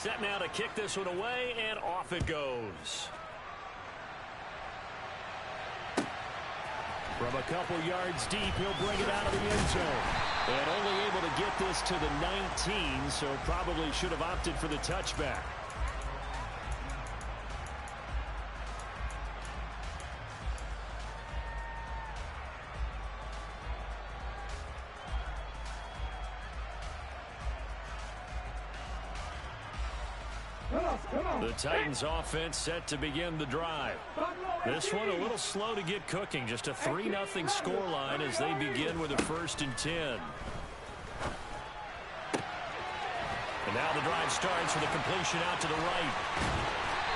Set now to kick this one away, and off it goes. From a couple yards deep, he'll bring it out of the end zone. And only able to get this to the 19, so probably should have opted for the touchback. The Titans offense set to begin the drive. This one a little slow to get cooking. Just a 3-0 scoreline as they begin with a 1st and 10. And now the drive starts with a completion out to the right.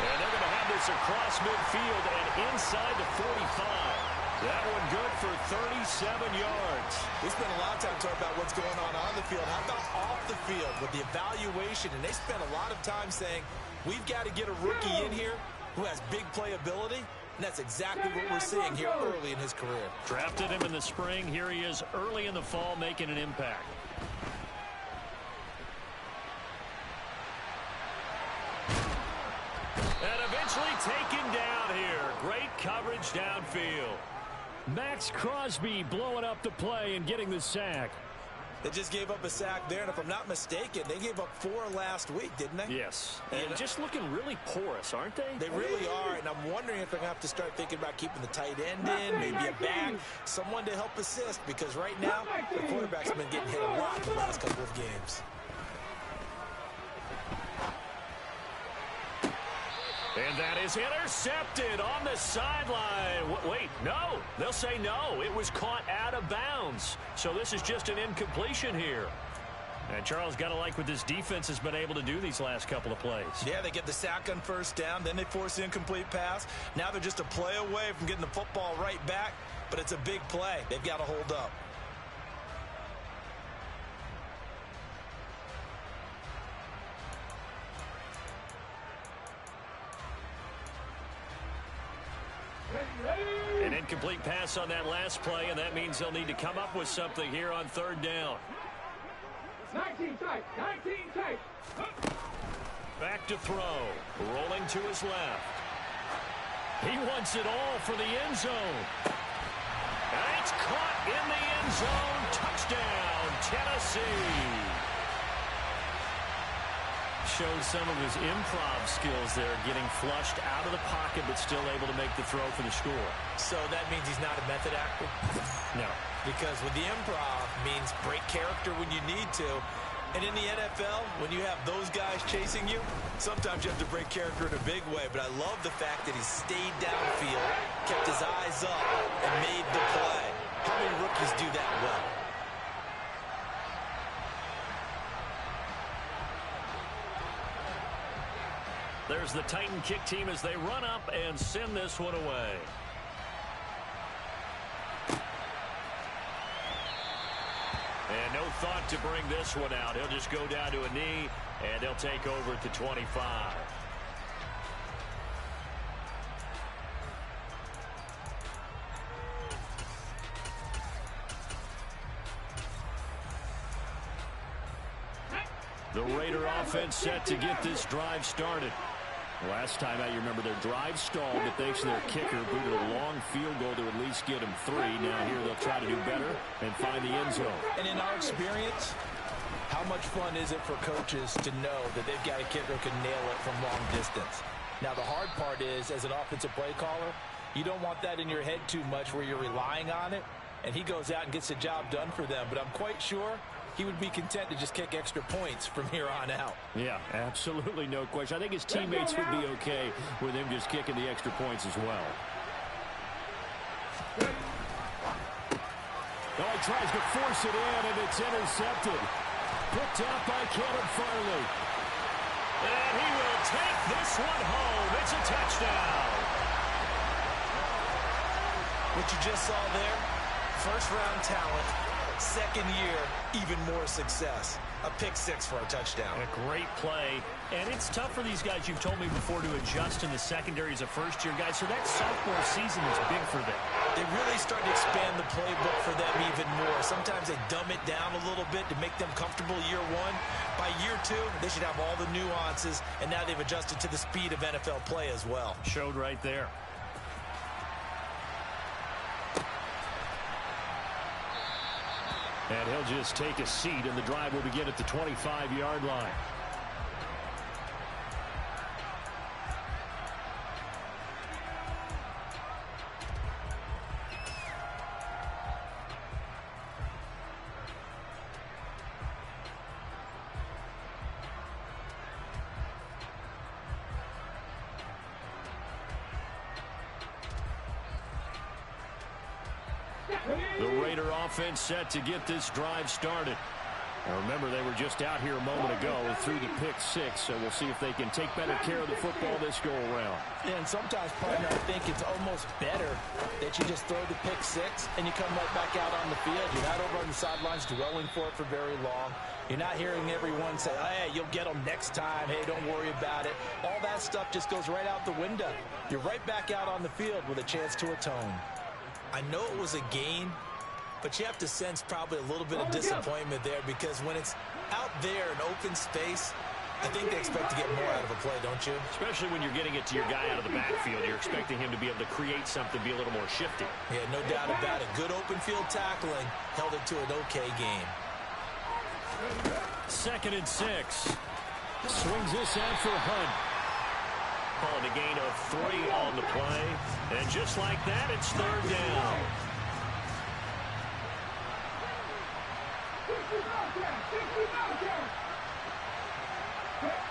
And they're going to have this across midfield and inside the 45. That one good for 37 yards. We spent a lot of time talking about what's going on the field. How about off the field with the evaluation? And they spent a lot of time saying, we've got to get a rookie in here who has big playability. And that's exactly what we're seeing here early in his career. Drafted him in the spring. Here he is early in the fall making an impact. And eventually taken down here. Great coverage downfield. Max Crosby blowing up the play and getting the sack. They just gave up a sack there, and if I'm not mistaken, they gave up 4 last week, didn't they? Yes, and just looking really porous, aren't they? They really are, and I'm wondering if they're going to have to start thinking about keeping the tight end in, maybe a back, someone to help assist, because right now, the quarterback's been getting hit a lot the last couple of games. And that is intercepted on the sideline. Wait, no. They'll say no. It was caught out of bounds. So this is just an incompletion here. And Charles, got to like what this defense has been able to do these last couple of plays. Yeah, they get the sack on 1st down, then they force the incomplete pass. Now they're just a play away from getting the football right back, but it's a big play. They've got to hold up. An incomplete pass on that last play, and that means they'll need to come up with something here on 3rd down. 19 tight, 19 tight. Back to throw. Rolling to his left. He wants it all for the end zone. And it's caught in the end zone. Touchdown, Tennessee. Shows some of his improv skills there, getting flushed out of the pocket but still able to make the throw for the score. So that means he's not a method actor? No. Because with the improv means break character when you need to. And in the NFL, when you have those guys chasing you, sometimes you have to break character in a big way. But I love the fact that he stayed downfield, kept his eyes up, and made the play. How many rookies do that well? There's the Titan kick team as they run up and send this one away. And no thought to bring this one out. He'll just go down to a knee, and he'll take over at the 25. The Raider offense set to get this drive started. Last time out, you remember their drive stalled, but thanks to their kicker, booted a long field goal to at least get them 3. Now here they'll try to do better and find the end zone. And in our experience, how much fun is it for coaches to know that they've got a kicker who can nail it from long distance? Now the hard part is, as an offensive play caller, you don't want that in your head too much where you're relying on it, and he goes out and gets the job done for them. But I'm quite sure he would be content to just kick extra points from here on out. Yeah, absolutely no question. I think his teammates would be okay with him just kicking the extra points as well. Oh, he tries to force it in, and it's intercepted. Picked up by Caleb Farley. And he will take this one home. It's a touchdown. What you just saw there, first-round talent. Second year, even more success. A pick 6 for a touchdown. A great play. And it's tough for these guys, you've told me before, to adjust in the secondary as a first-year guy. So that sophomore season is big for them. they really start to expand the playbook for them even more. Sometimes they dumb it down a little bit to make them comfortable year one. By year two, they should have all the nuances, and now they've adjusted to the speed of NFL play as well. Showed right there. And he'll just take a seat, and the drive will begin at the 25-yard line. The Raider offense set to get this drive started. Now remember, they were just out here a moment ago through the pick six, so we'll see if they can take better care of the football this go-around. Yeah, and sometimes, partner, I think it's almost better that you just throw the pick six and you come right back out on the field. You're not over on the sidelines dwelling for it for very long. You're not hearing everyone say, hey, you'll get them next time. Hey, don't worry about it. All that stuff just goes right out the window. You're right back out on the field with a chance to atone. I know it was a gain, but you have to sense probably a little bit of disappointment there, because when it's out there in open space, I think they expect to get more out of a play, don't you? Especially when you're getting it to your guy out of the backfield. You're expecting him to be able to create something, be a little more shifty. Yeah, no doubt about it. Good open field tackling held it to an okay game. 2nd and 6. Swings this out for Hunt. Calling a gain of 3 on the play. And just like that, it's 3rd down.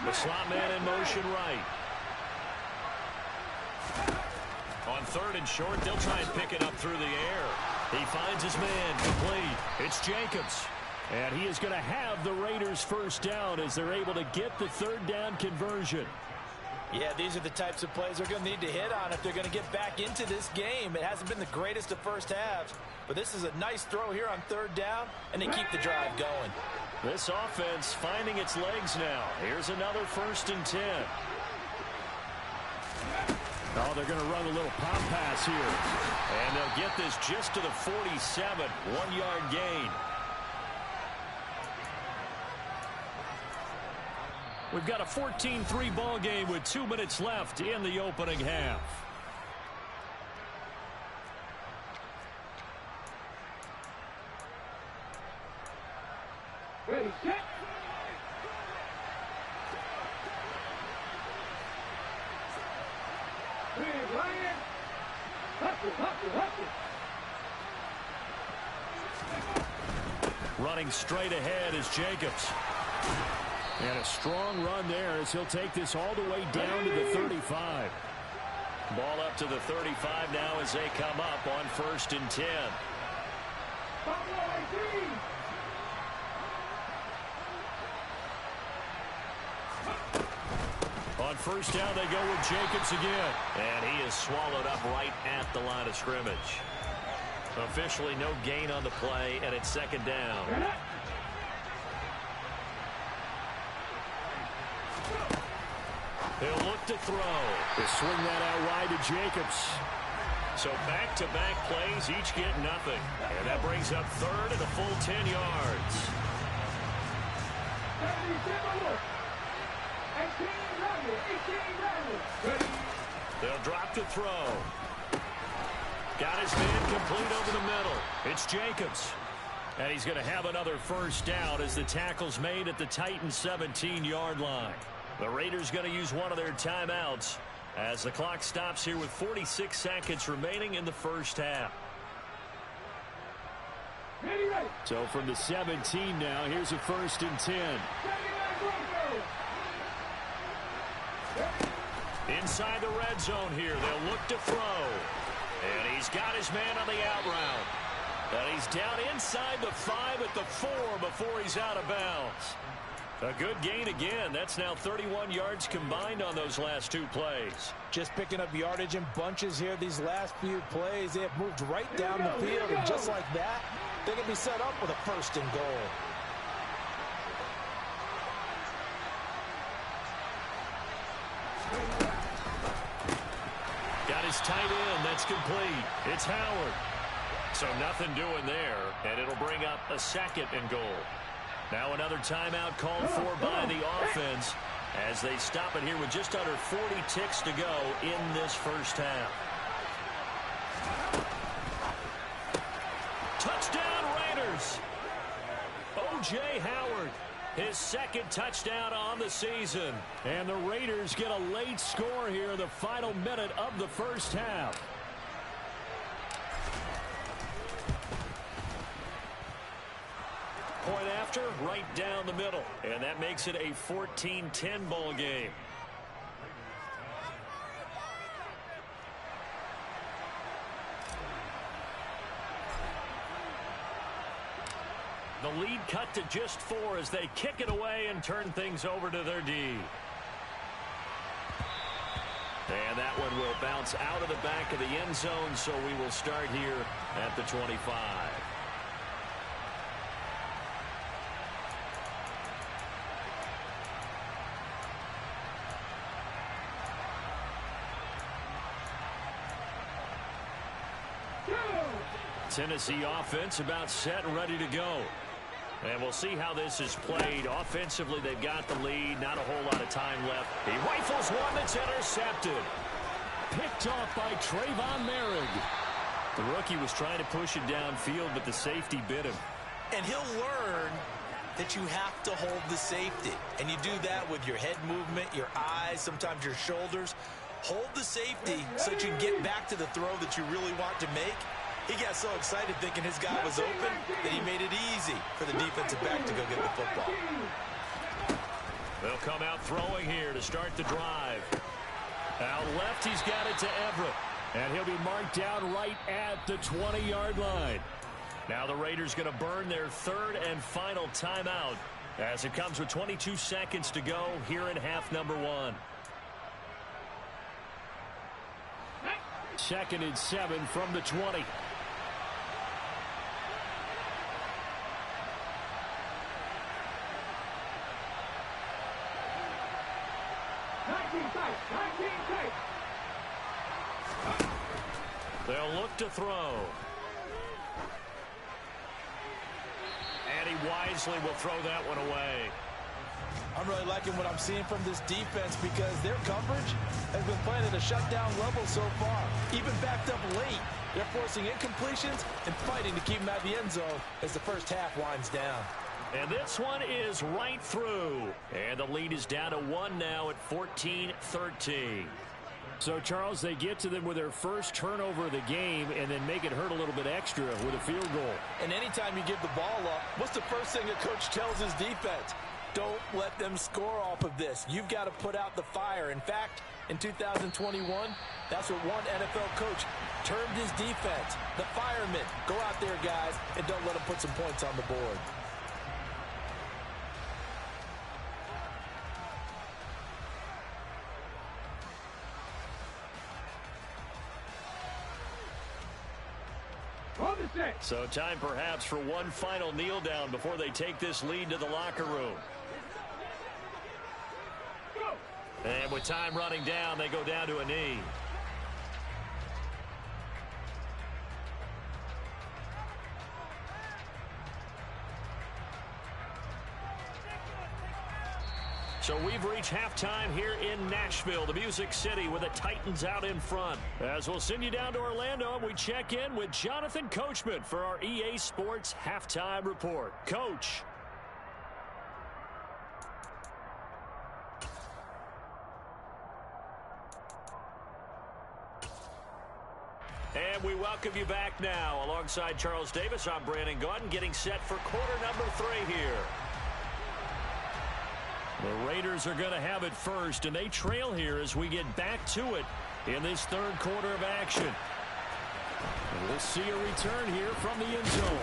The slot man in motion right. On 3rd and short, they'll try and pick it up through the air. He finds his man complete. It's Jacobs. And he is going to have the Raiders' 1st down as they're able to get the 3rd down conversion. Yeah, these are the types of plays they're going to need to hit on if they're going to get back into this game. It hasn't been the greatest of first halves, but this is a nice throw here on 3rd down, and they keep the drive going. This offense finding its legs now. Here's another 1st and 10. Oh, they're going to run a little pop pass here. And they'll get this just to the 47. 1-yard gain. We've got a 14-3 ball game with 2 minutes left in the opening half. Ready, set. Big Ryan. Hustle, hustle, hustle. Running straight ahead is Jacobs. And a strong run there as he'll take this all the way down to the 35. Ball up to the 35 now as they come up on 1st and 10. On 1st down, they go with Jacobs again. And he is swallowed up right at the line of scrimmage. Officially no gain on the play, and it's 2nd down. He'll look to throw. They swing that out wide to Jacobs. So back-to-back plays, each get nothing. And that brings up 3rd and a full 10 yards. They'll drop the throw. Got his man complete over the middle. It's Jacobs. And he's going to have another 1st down as the tackle's made at the Titans' 17-yard line. The Raiders going to use one of their timeouts as the clock stops here with 46 seconds remaining in the 1st half. So from the 17 now, here's a 1st and 10. Inside the red zone here, they'll look to throw. And he's got his man on the out route. And he's down inside the 5 at the 4 before he's out of bounds. A good gain again. That's now 31 yards combined on those last 2 plays. Just picking up yardage in bunches here. These last few plays, they have moved right down the field. And just like that, they can be set up with a 1st and goal. Got his tight end. That's complete. It's Howard. So nothing doing there, and it'll bring up a 2nd and goal. Now another timeout called for by the offense as they stop it here with just under 40 ticks to go in this first half. Touchdown Raiders! O.J. Howard, his 2nd touchdown on the season. And the Raiders get a late score here in the final minute of the first half. Point after, right down the middle. And that makes it a 14-10 ball game. The lead cut to just 4 as they kick it away and turn things over to their D. And that one will bounce out of the back of the end zone, so we will start here at the 25. Tennessee offense about set and ready to go. And we'll see how this is played. Offensively, they've got the lead. Not a whole lot of time left. He rifles one that's intercepted. Picked off by Trayvon Merrick. The rookie was trying to push it downfield, but the safety bit him. And he'll learn that you have to hold the safety. And you do that with your head movement, your eyes, sometimes your shoulders. Hold the safety so that you can get back to the throw that you really want to make. He got so excited thinking his guy was open that he made it easy for the defensive back to go get the football. They'll come out throwing here to start the drive. Out left, he's got it to Everett. And he'll be marked down right at the 20-yard line. Now the Raiders going to burn their 3rd and final timeout as it comes with 22 seconds to go here in half number 1. 2nd and 7 from the 20. They'll look to throw. And he wisely will throw that one away. I'm really liking what I'm seeing from this defense because their coverage has been playing at a shutdown level so far. Even backed up late, they're forcing incompletions and fighting to keep them out of the end zone as the first half winds down. And this one is right through. And the lead is down to 1 now at 14-13. So, Charles, they get to them with their first turnover of the game and then make it hurt a little bit extra with a field goal. And anytime you give the ball up, what's the first thing a coach tells his defense? Don't let them score off of this. You've got to put out the fire. In fact, in 2021, that's what one NFL coach termed his defense. The firemen. Go out there, guys, and don't let them put some points on the board. So time perhaps for one final kneel down before they take this lead to the locker room. And with time running down, they go down to a knee. So we've reached halftime here in Nashville, the Music City, with the Titans out in front. As we'll send you down to Orlando, we check in with Jonathan Coachman for our EA Sports Halftime Report. Coach. And we welcome you back now. Alongside Charles Davis, I'm Brandon Gaudin, getting set for quarter number 3 here. The Raiders are going to have it first, and they trail here as we get back to it in this third quarter of action. And we'll see a return here from the end zone.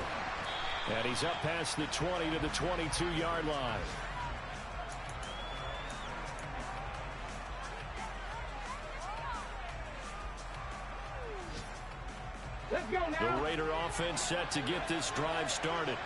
And he's up past the 20 to the 22-yard line. Let's go now. The Raider offense set to get this drive started.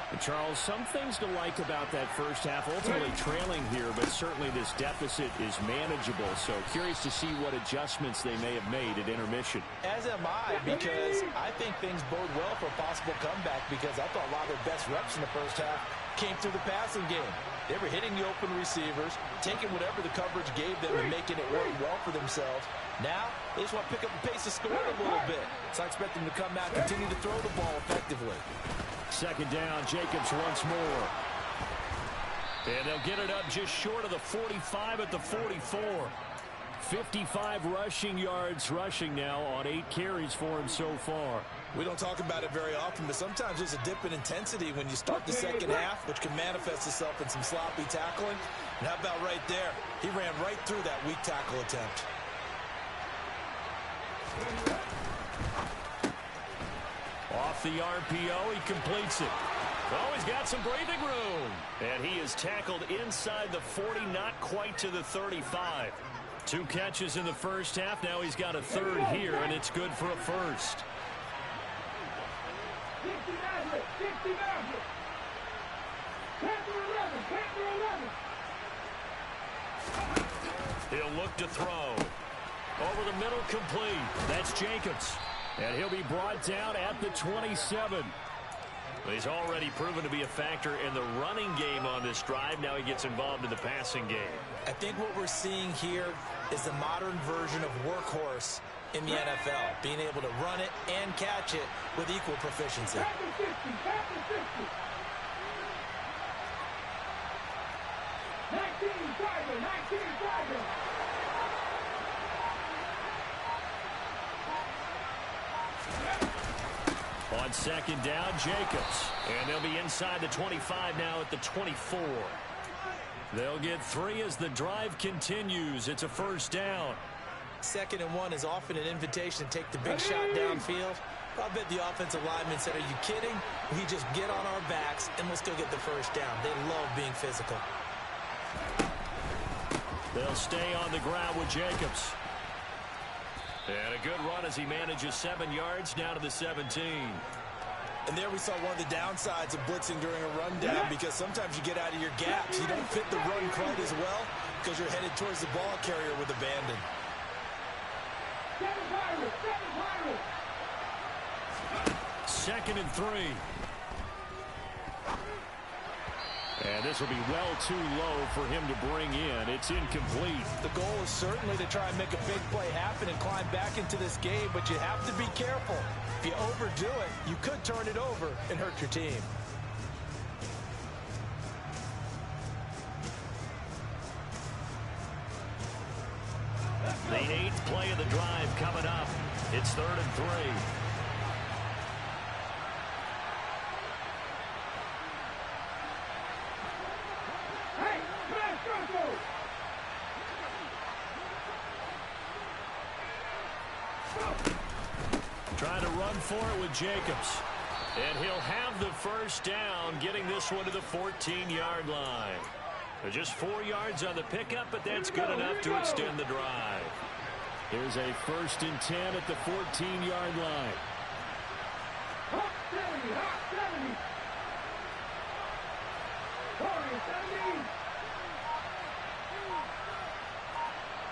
And Charles, some things to like about that first half. Ultimately trailing here, but certainly this deficit is manageable. So curious to see what adjustments they may have made at intermission. As am I, because I think things bode well for a possible comeback, because I thought a lot of their best reps in the first half came through the passing game. They were hitting the open receivers, taking whatever the coverage gave them and making it work well for themselves. Now, they just want to pick up the pace of scoring a little bit. So I expect them to come out and continue to throw the ball effectively. Second down, Jacobs once more. And they'll get it up just short of the 45 at the 44. 55 rushing yards rushing now on 8 carries for him so far. We don't talk about it very often, but sometimes there's a dip in intensity when you start the second half, which can manifest itself in some sloppy tackling. And how about right there? He ran right through that weak tackle attempt. Off the RPO, he completes it. Oh, he's got some breathing room. And he is tackled inside the 40, not quite to the 35. 2 catches in the first half. Now he's got a third here, and it's good for a first. 60 Maverick. Panther 11. He'll look to throw. Over the middle, complete. That's Jacobs. And he'll be brought down at the 27. He's already proven to be a factor in the running game on this drive. Now he gets involved in the passing game. I think what we're seeing here is the modern version of workhorse in the NFL, being able to run it and catch it with equal proficiency. 19 Tiger. On second down, Jacobs. And they'll be inside the 25 now at the 24. They'll get 3 as the drive continues. It's a first down. 2nd and 1 is often an invitation to take the big shot downfield. I bet the offensive lineman said, are you kidding? We just get on our backs and let's go get the first down. They love being physical. They'll stay on the ground with Jacobs. And a good run as he manages 7 yards down to the 17. And there we saw one of the downsides of blitzing during a rundown, because sometimes you get out of your gaps. You don't fit the run quite as well because you're headed towards the ball carrier with abandon. 2nd and 3. And this will be well too low for him to bring in. It's incomplete. The goal is certainly to try and make a big play happen and climb back into this game, but you have to be careful. If you overdo it, you could turn it over and hurt your team. The 8th play of the drive coming up. It's 3rd and 3. Trying to run for it with Jacobs. And he'll have the first down, getting this one to the 14-yard line. Just 4 yards on the pickup, but that's good enough to extend the drive. Here's a 1st and 10 at the 14-yard line. Hot 70. 70.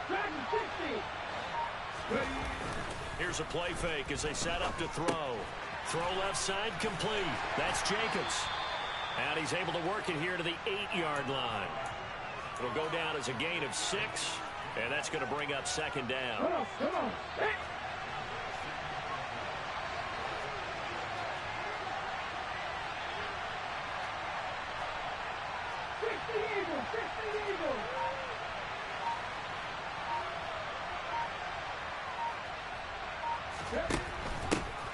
Dragon 60. Here's a play fake as they set up to throw. Throw left side, complete. That's Jacobs. And he's able to work it here to the 8-yard line. It'll go down as a gain of 6, and that's going to bring up 2nd down. Come on. Hey.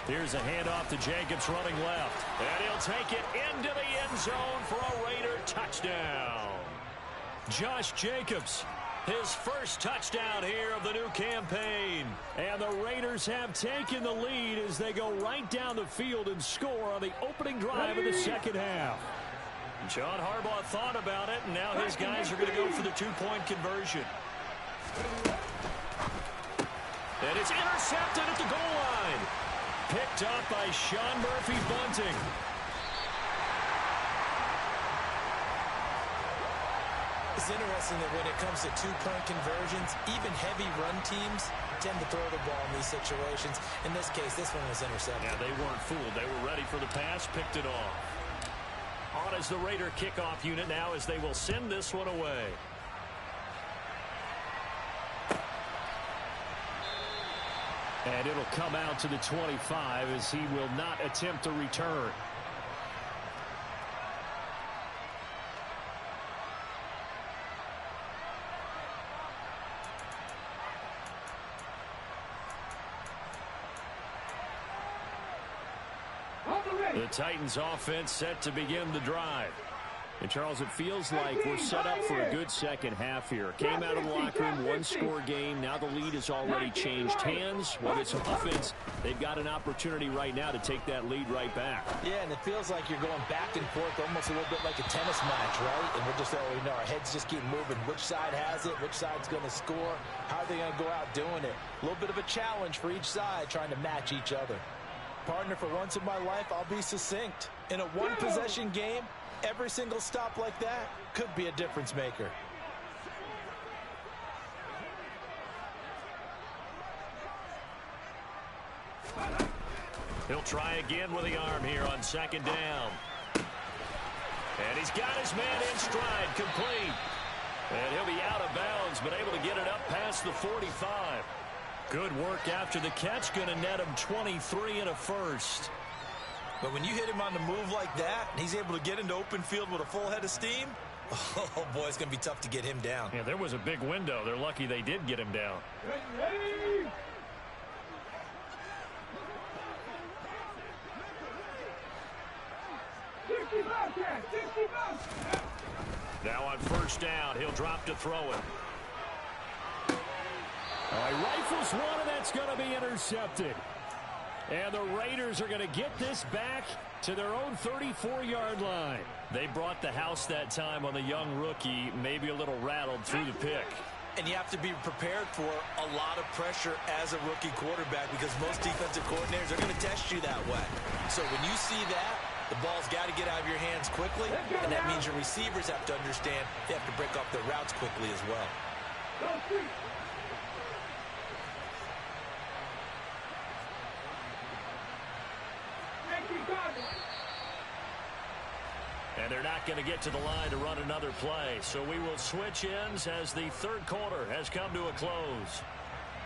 Here's a handoff to Jacobs running left. And he'll take it into the end zone for a Raider touchdown. Josh Jacobs, his first touchdown here of the new campaign. And the Raiders have taken the lead as they go right down the field and score on the opening drive of the second half. John Harbaugh thought about it, and now his guys are going to go for the 2-point conversion. And it's intercepted at the goal line. Picked up by Sean Murphy-Bunting. It's interesting that when it comes to two-point conversions, even heavy run teams tend to throw the ball in these situations. In this case, this one was intercepted. Yeah, they weren't fooled. They were ready for the pass, picked it off. On is the Raider kickoff unit now as they will send this one away. And it'll come out to the 25 as he will not attempt a return. The Titans offense set to begin the drive. And, Charles, it feels like we're set up for a good second half here. Came out of the locker room, one-score game. Now the lead has already changed hands. Well, it's offense. They've got an opportunity right now to take that lead right back. Yeah, and it feels like you're going back and forth almost a little bit like a tennis match, right? And we're just already know our heads just keep moving. Which side has it? Which side's going to score? How are they going to go out doing it? A little bit of a challenge for each side trying to match each other. Partner, for once in my life, I'll be succinct. In a one-possession game, every single stop like that could be a difference maker. He'll try again with the arm here on second down. And he's got his man in stride, complete. And he'll be out of bounds, but able to get it up past the 45. Good work after the catch, going to net him 23 and a first. But when you hit him on the move like that, and he's able to get into open field with a full head of steam, oh, boy, it's going to be tough to get him down. Yeah, there was a big window. They're lucky they did get him down. Ready? Now on first down, he'll drop to throw it. He rifles one, and that's going to be intercepted. And the Raiders are going to get this back to their own 34-yard line. They brought the house that time on the young rookie, maybe a little rattled through the pick. And you have to be prepared for a lot of pressure as a rookie quarterback because most defensive coordinators are going to test you that way. So when you see that, the ball's got to get out of your hands quickly, and that means your receivers have to understand they have to break off their routes quickly as well. And they're not going to get to the line to run another play. So we will switch ends as the third quarter has come to a close.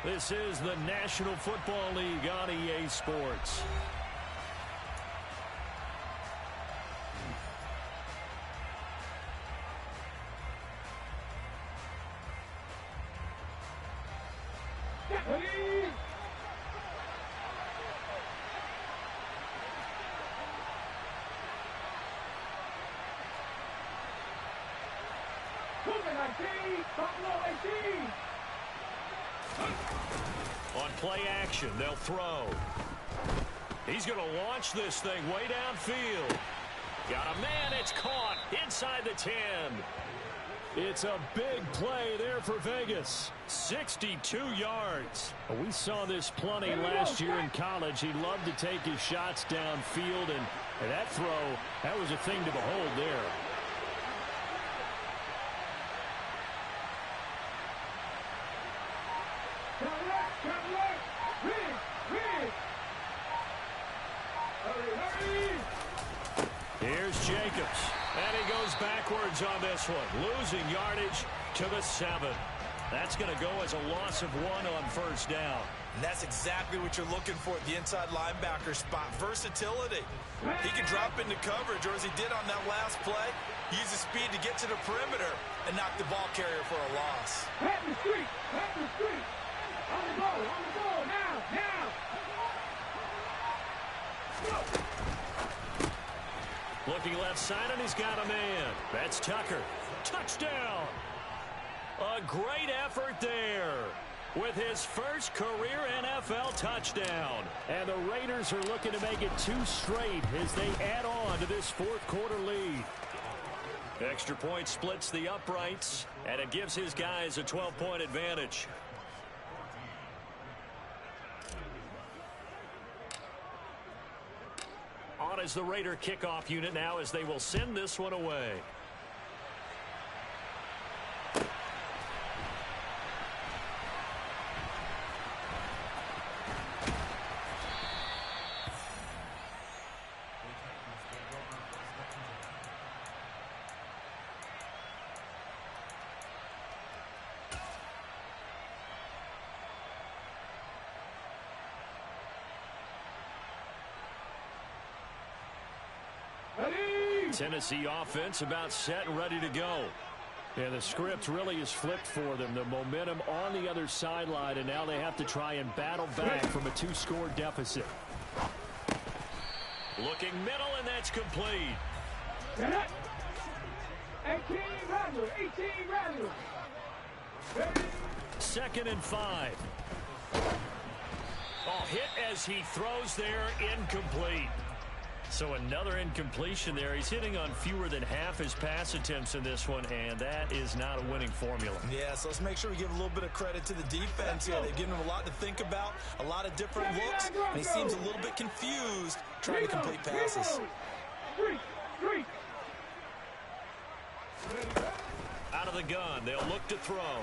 This is the National Football League on EA Sports. On play action, they'll throw. He's going to launch this thing way downfield. Got a man, it's caught inside the 10. It's a big play there for Vegas. 62 yards. We saw this plenty last year in college. He loved to take his shots downfield, and that throw, that was a thing to behold there. Here's Jacobs, and he goes backwards on this one, losing yardage to the 7. That's going to go as a loss of 1 on first down. And that's exactly what you're looking for at the inside linebacker spot, versatility. He can drop into coverage, or as he did on that last play, use his speed to get to the perimeter and knock the ball carrier for a loss. Pat the street, on the ball, now. Go. Looking left side, and he's got a man. That's Tucker. Touchdown. A great effort there with his first career NFL touchdown. And the Raiders are looking to make it 2 straight as they add on to this fourth quarter lead. Extra point splits the uprights, and it gives his guys a 12-point advantage. On is the Raider kickoff unit now as they will send this one away. Tennessee offense about set and ready to go. And the script really is flipped for them. The momentum on the other sideline, and now they have to try and battle back from a 2-score deficit. Looking middle, and that's complete. 18 Randall, 18 Randall. 2nd and 5. Oh, hit as he throws there, incomplete. So another incompletion there. He's hitting on fewer than half his pass attempts in this one, and that is not a winning formula. Yeah, so let's make sure we give a little bit of credit to the defense here. They've given him a lot to think about, a lot of different looks, and he seems a little bit confused trying to complete passes. Out of the gun, they'll look to throw.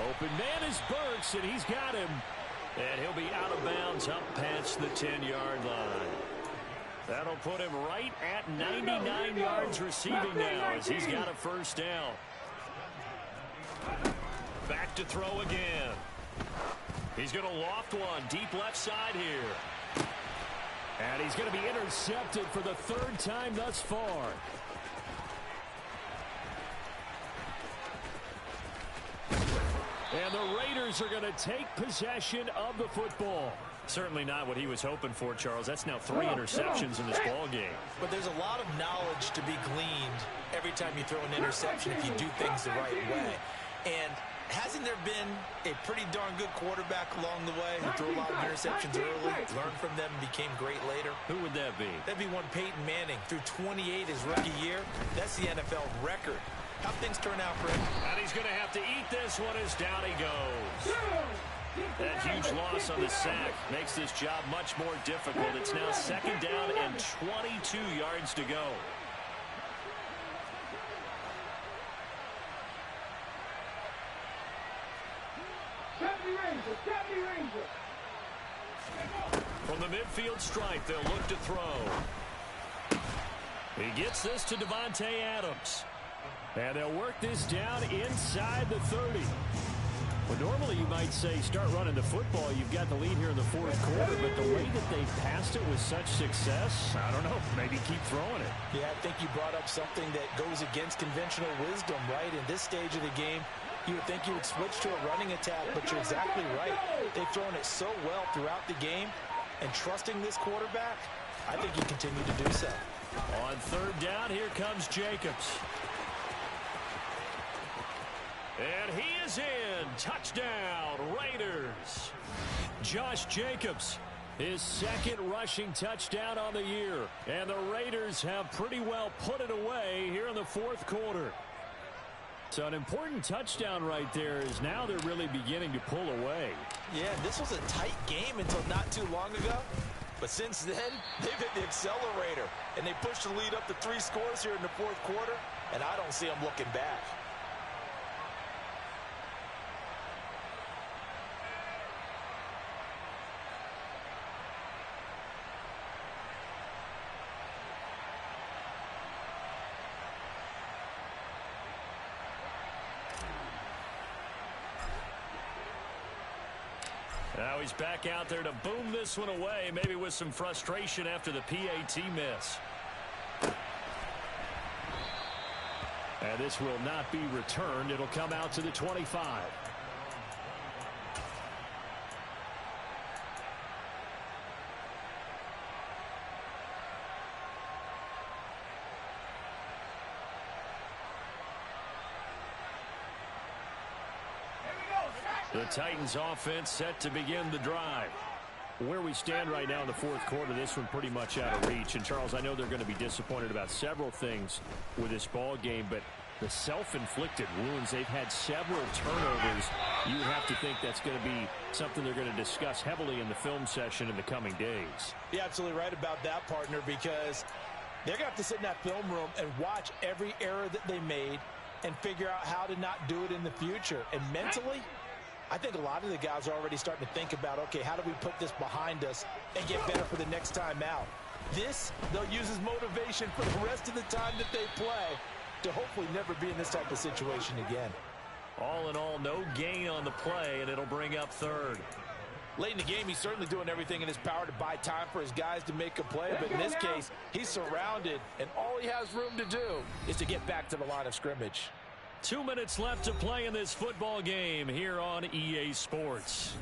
Open man is Burks, and he's got him. And he'll be out of bounds up past the 10-yard line. That'll put him right at 99 yards receiving now as he's got a first down. Back to throw again. He's going to loft one deep left side here. And he's going to be intercepted for the 3rd time thus far. And the Raiders are going to take possession of the football. Certainly not what he was hoping for, Charles. That's now 3 interceptions in this ball game. But there's a lot of knowledge to be gleaned every time you throw an interception if you do things the right way. And hasn't there been a pretty darn good quarterback along the way who threw a lot of interceptions early, learned from them, and became great later? Who would that be? That'd be one Peyton Manning. Threw 28 his rookie year. That's the NFL record. How'd things turn out for him? And he's going to have to eat this one as down he goes. That huge loss on the sack makes this job much more difficult. It's now 2nd down and 22 yards to go. From the midfield stripe, they'll look to throw. He gets this to Davante Adams. And they'll work this down inside the 30. Well, normally you might say start running the football. You've got the lead here in the 4th quarter, but the way that they passed it with such success, I don't know, maybe keep throwing it. Yeah, I think you brought up something that goes against conventional wisdom, right? In this stage of the game, you would think you would switch to a running attack, but you're exactly right. They've thrown it so well throughout the game, and trusting this quarterback, I think you continue to do so. On 3rd down, here comes Jacobs. And he is in. Touchdown, Raiders. Josh Jacobs, his 2nd rushing touchdown on the year. And the Raiders have pretty well put it away here in the 4th quarter. So an important touchdown right there is now they're really beginning to pull away. Yeah, this was a tight game until not too long ago. But since then, they've hit the accelerator. And they pushed the lead up to 3 scores here in the 4th quarter. And I don't see them looking back. Now he's back out there to boom this one away, maybe with some frustration after the PAT miss. And this will not be returned. It'll come out to the 25. The Titans offense set to begin the drive. Where we stand right now in the 4th quarter, this one pretty much out of reach. And, Charles, I know they're going to be disappointed about several things with this ball game, but the self-inflicted wounds, they've had several turnovers. You would have to think that's going to be something they're going to discuss heavily in the film session in the coming days. You're absolutely right about that, partner, because they're going to have to sit in that film room and watch every error that they made and figure out how to not do it in the future. And mentally, I think a lot of the guys are already starting to think about, okay, how do we put this behind us and get better for the next time out? This, they'll use as motivation for the rest of the time that they play to hopefully never be in this type of situation again. All in all, no gain on the play, and it'll bring up 3rd. Late in the game, he's certainly doing everything in his power to buy time for his guys to make a play. But in this case, he's surrounded, and all he has room to do is to get back to the line of scrimmage. 2 minutes left to play in this football game here on EA Sports.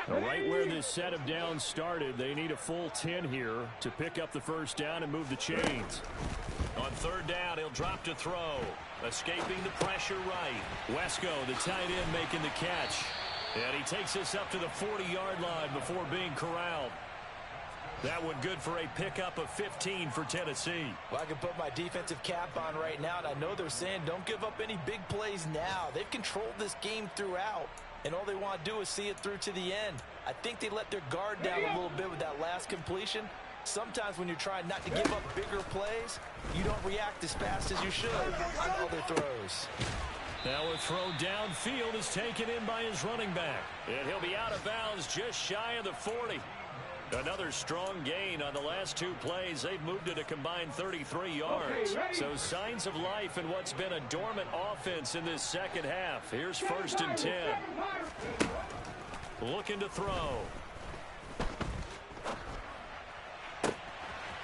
Right where this set of downs started, they need a full 10 here to pick up the first down and move the chains. On third down, he'll drop to throw. Escaping the pressure right. Wesco, the tight end, making the catch. And he takes this up to the 40-yard line before being corralled. That one good for a pickup of 15 for Tennessee. Well, I can put my defensive cap on right now, and I know they're saying don't give up any big plays now. They've controlled this game throughout, and all they want to do is see it through to the end. I think they let their guard down a little bit with that last completion. Sometimes when you're trying not to give up bigger plays, you don't react as fast as you should on other throws. Now a throw downfield is taken in by his running back. And he'll be out of bounds just shy of the 40. Another strong gain on the last two plays. They've moved it a combined 33 yards. So signs of life in what's been a dormant offense in this second half. Here's 1st and 10. Looking to throw.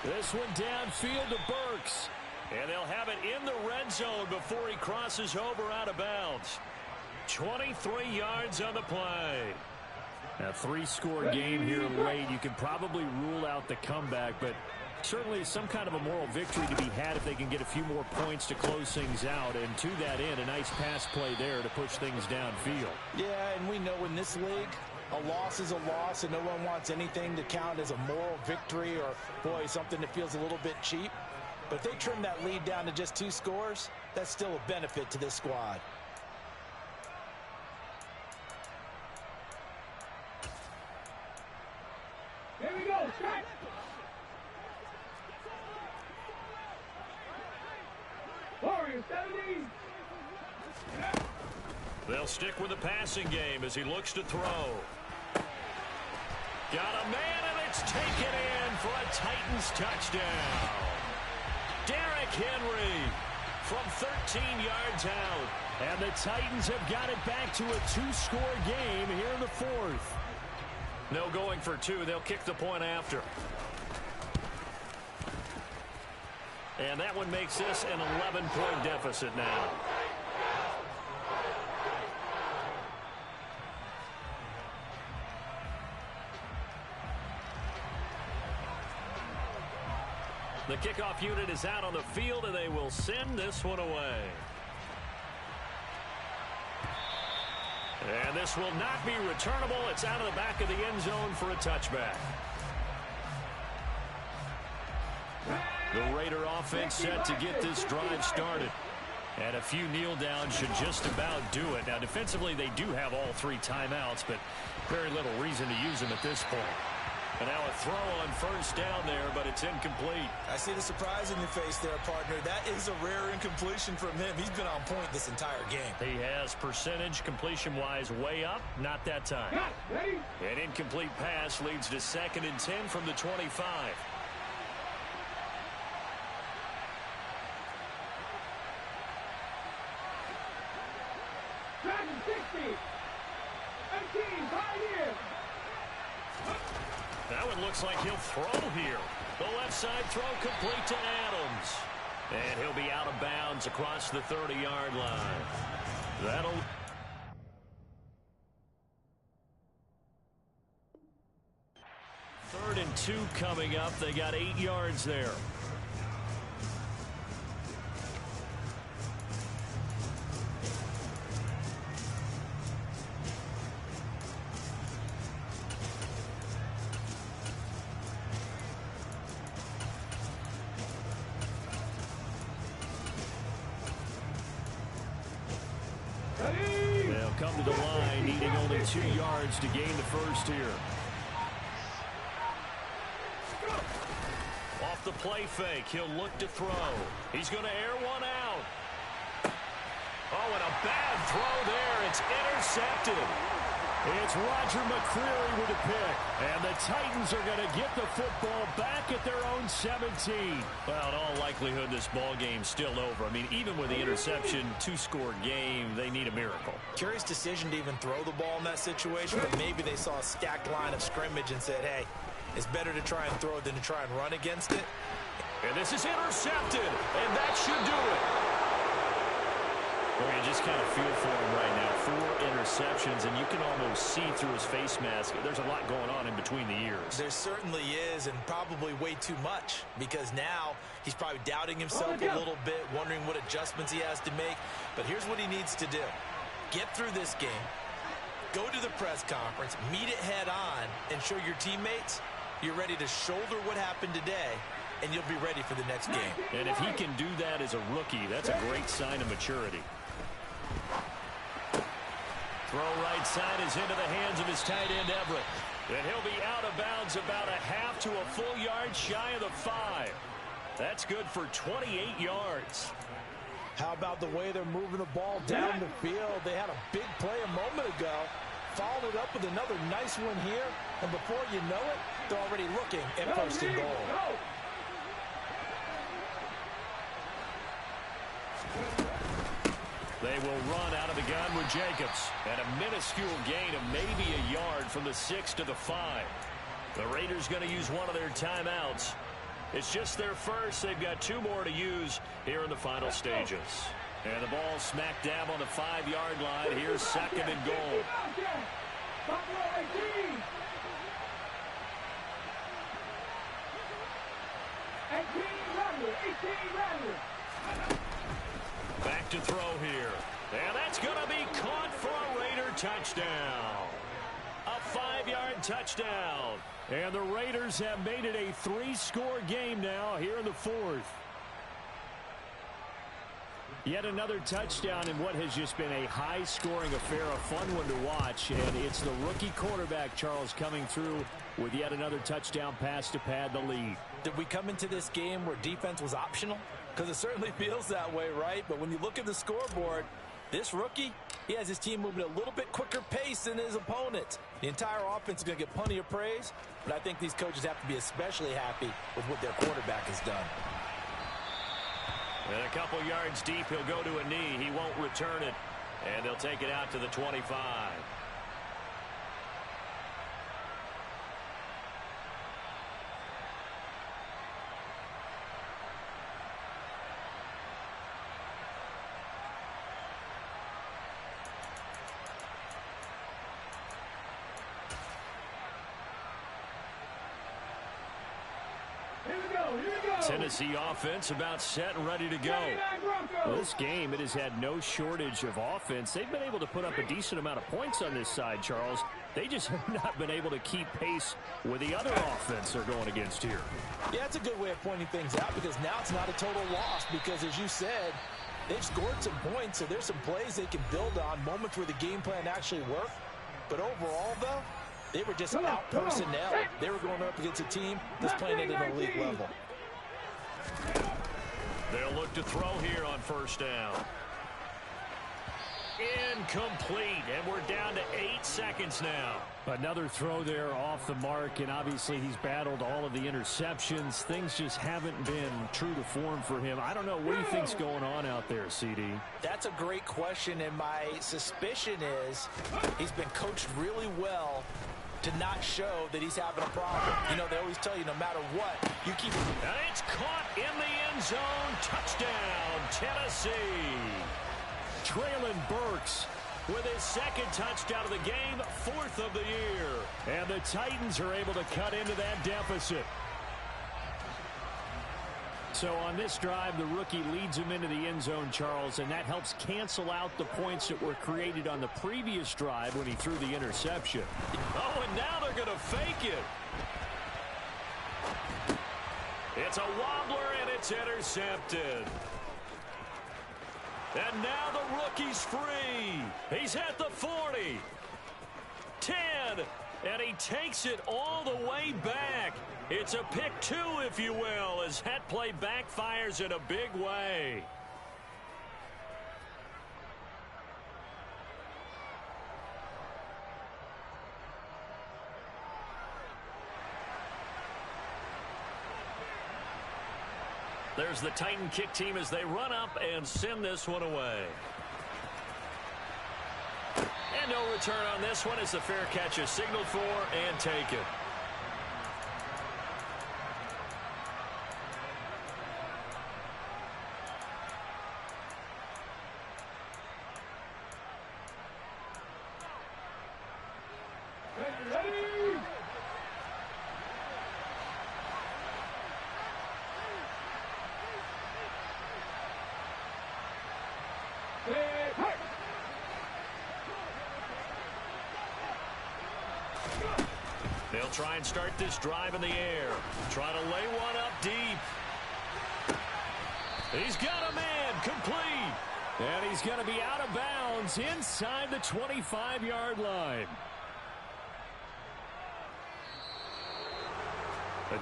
This one downfield to Burks. And they'll have it in the red zone before he crosses over out of bounds. 23 yards on the play. A 3-score game here late. You can probably rule out the comeback, but certainly some kind of a moral victory to be had if they can get a few more points to close things out. And to that end, a nice pass play there to push things downfield. Yeah, and we know in this league, a loss is a loss, and no one wants anything to count as a moral victory or, boy, something that feels a little bit cheap. But if they trim that lead down to just 2 scores, that's still a benefit to this squad. Here we go, strike. Warriors 70. They'll stick with the passing game as he looks to throw. Got a man, and it's taken in for a Titans touchdown. Derrick Henry from 13 yards out. And the Titans have got it back to a 2-score game here in the 4th. No going for 2. They'll kick the point after. And that one makes this an 11-point deficit now. The kickoff unit is out on the field, and they will send this one away. And this will not be returnable. It's out of the back of the end zone for a touchback. The Raider offense set to get this drive started. And a few kneel downs should just about do it. Now, defensively, they do have all 3 timeouts, but very little reason to use them at this point. And now a throw on 1st down there, but it's incomplete. I see the surprise in your face there, partner. That is a rare incompletion from him. He's been on point this entire game. He has percentage completion-wise way up. Not that time. An incomplete pass leads to 2nd and 10 from the 25. Dragon 60. 18, Pioneers. That one looks like he'll throw here. The left side throw complete to Adams. And he'll be out of bounds across the 30-yard line. That'll... Third and 2 coming up. They got 8 yards there. They'll come to the line, needing only 2 yards to gain the first here. Off the play fake, he'll look to throw. He's going to air one out. Oh, and a bad throw there. It's intercepted. It's Roger McCreary with a pick. And the Titans are going to get the football back at their own 17. Well, in all likelihood, this ball game's still over. I mean, even with the interception, two-score game, they need a miracle. Curious decision to even throw the ball in that situation, but maybe they saw a stacked line of scrimmage and said, hey, it's better to try and throw than to try and run against it. And this is intercepted, and that should do it. Well, you just kind of feel for him right now. 4 interceptions, and you can almost see through his face mask. There's a lot going on in between the ears. There certainly is, and probably way too much, because now he's probably doubting himself a little bit, wondering what adjustments he has to make. But here's what he needs to do. Get through this game, go to the press conference, meet it head on, and show your teammates you're ready to shoulder what happened today, and you'll be ready for the next game. And if he can do that as a rookie, that's a great sign of maturity. Throw right side is into the hands of his tight end, Everett. And he'll be out of bounds about a half to a full yard shy of the 5. That's good for 28 yards. How about the way they're moving the ball down the field? They had a big play a moment ago. Followed it up with another nice one here. And before you know it, they're already looking at first and goal. They will run out of the gun with Jacobs. And a minuscule gain of maybe a yard from the 6 to the 5. The Raiders going to use one of their timeouts. It's just their first. They've got 2 more to use here in the final stages. And the ball smack dab on the 5-yard line. Here's second and goal. Back to throw here. And that's going to be caught for a Raider touchdown. A 5-yard touchdown. And the Raiders have made it a 3-score game now here in the 4th. Yet another touchdown in what has just been a high-scoring affair, a fun one to watch. And it's the rookie quarterback, Charles, coming through with yet another touchdown pass to pad the lead. Did we come into this game where defense was optional? Because it certainly feels that way, right? But when you look at the scoreboard, this rookie, he has his team moving at a little bit quicker pace than his opponent. The entire offense is going to get plenty of praise, but I think these coaches have to be especially happy with what their quarterback has done. And a couple yards deep, he'll go to a knee. He won't return it, and they'll take it out to the 25. Tennessee offense about set and ready to go. Well, this game, it has had no shortage of offense. They've been able to put up a decent amount of points on this side, Charles. They just have not been able to keep pace with the other offense they're going against here. Yeah, that's a good way of pointing things out, because now it's not a total loss, because as you said, they've scored some points, so there's some plays they can build on, moments where the game plan actually worked. But overall, though, they were just out-personnel. They were going up against a team that's playing at an elite level. They'll look to throw here on first down. Incomplete, and we're down to 8 seconds now. Another throw there off the mark, and obviously he's battled all of the interceptions. Things just haven't been true to form for him. I don't know, what do you think's going on out there, CD? That's a great question, and my suspicion is he's been coached really well to not show that he's having a problem. You know, they always tell you no matter what, you keep... And it's caught in the end zone. Touchdown, Tennessee. Traylon Burks with his second touchdown of the game, 4th of the year. And the Titans are able to cut into that deficit. So on this drive, the rookie leads him into the end zone, Charles, and that helps cancel out the points that were created on the previous drive when he threw the interception. Oh, and now they're going to fake it. It's a wobbler, and it's intercepted. And now the rookie's free. He's at the 40. 10. And he takes it all the way back. It's a pick 2, if you will, as that play backfires in a big way. There's the Titan kick team as they run up and send this one away. And no return on this one as the fair catch is signaled for and taken. They'll try and start this drive in the air. Try to lay one up deep. He's got a man complete. And he's going to be out of bounds inside the 25-yard line.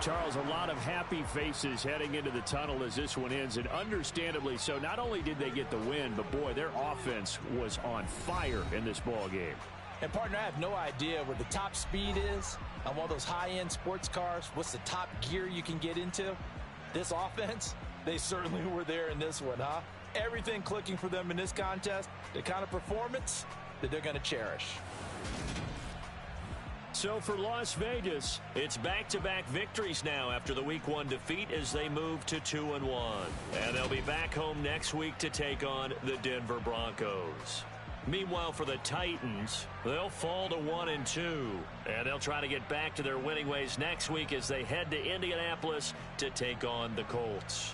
Charles, a lot of happy faces heading into the tunnel as this one ends, and understandably so. Not only did they get the win, but, boy, their offense was on fire in this ball game. And, partner, I have no idea where the top speed is on one of those high-end sports cars. What's the top gear you can get into? This offense, they certainly were there in this one, huh? Everything clicking for them in this contest, the kind of performance that they're going to cherish. So for Las Vegas, it's back-to-back victories now after the Week 1 defeat as they move to 2-1. And they'll be back home next week to take on the Denver Broncos. Meanwhile, for the Titans, they'll fall to 1-2. And they'll try to get back to their winning ways next week as they head to Indianapolis to take on the Colts.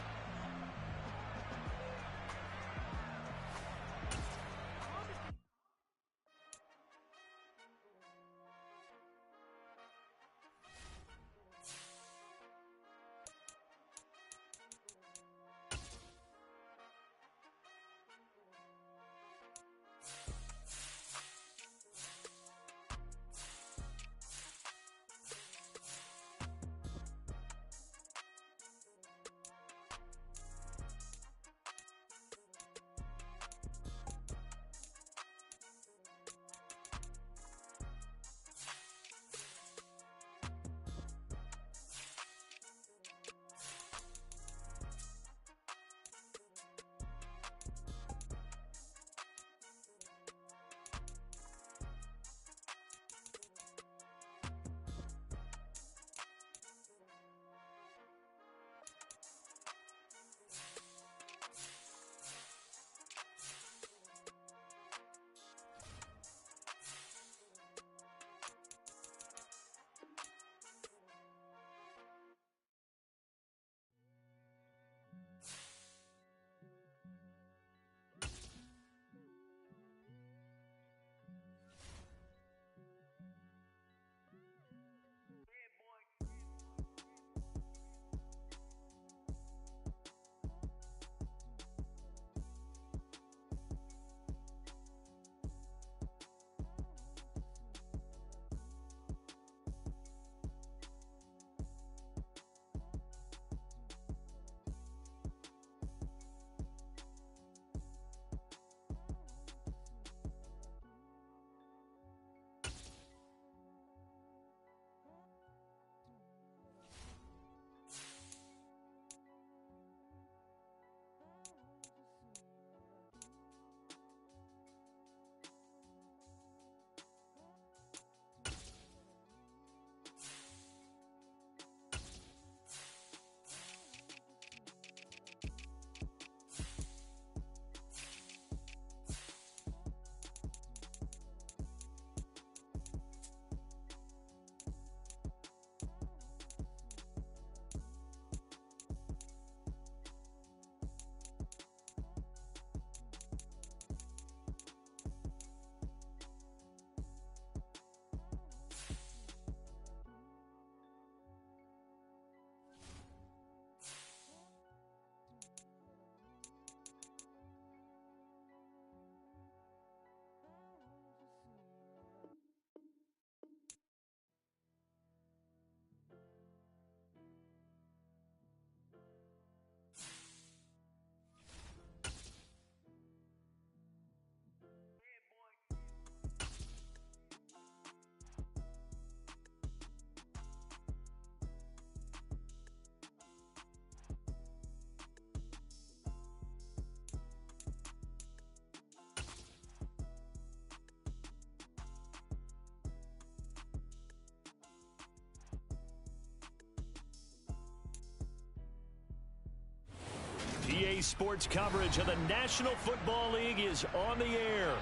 sports coverage of the National Football League is on the air.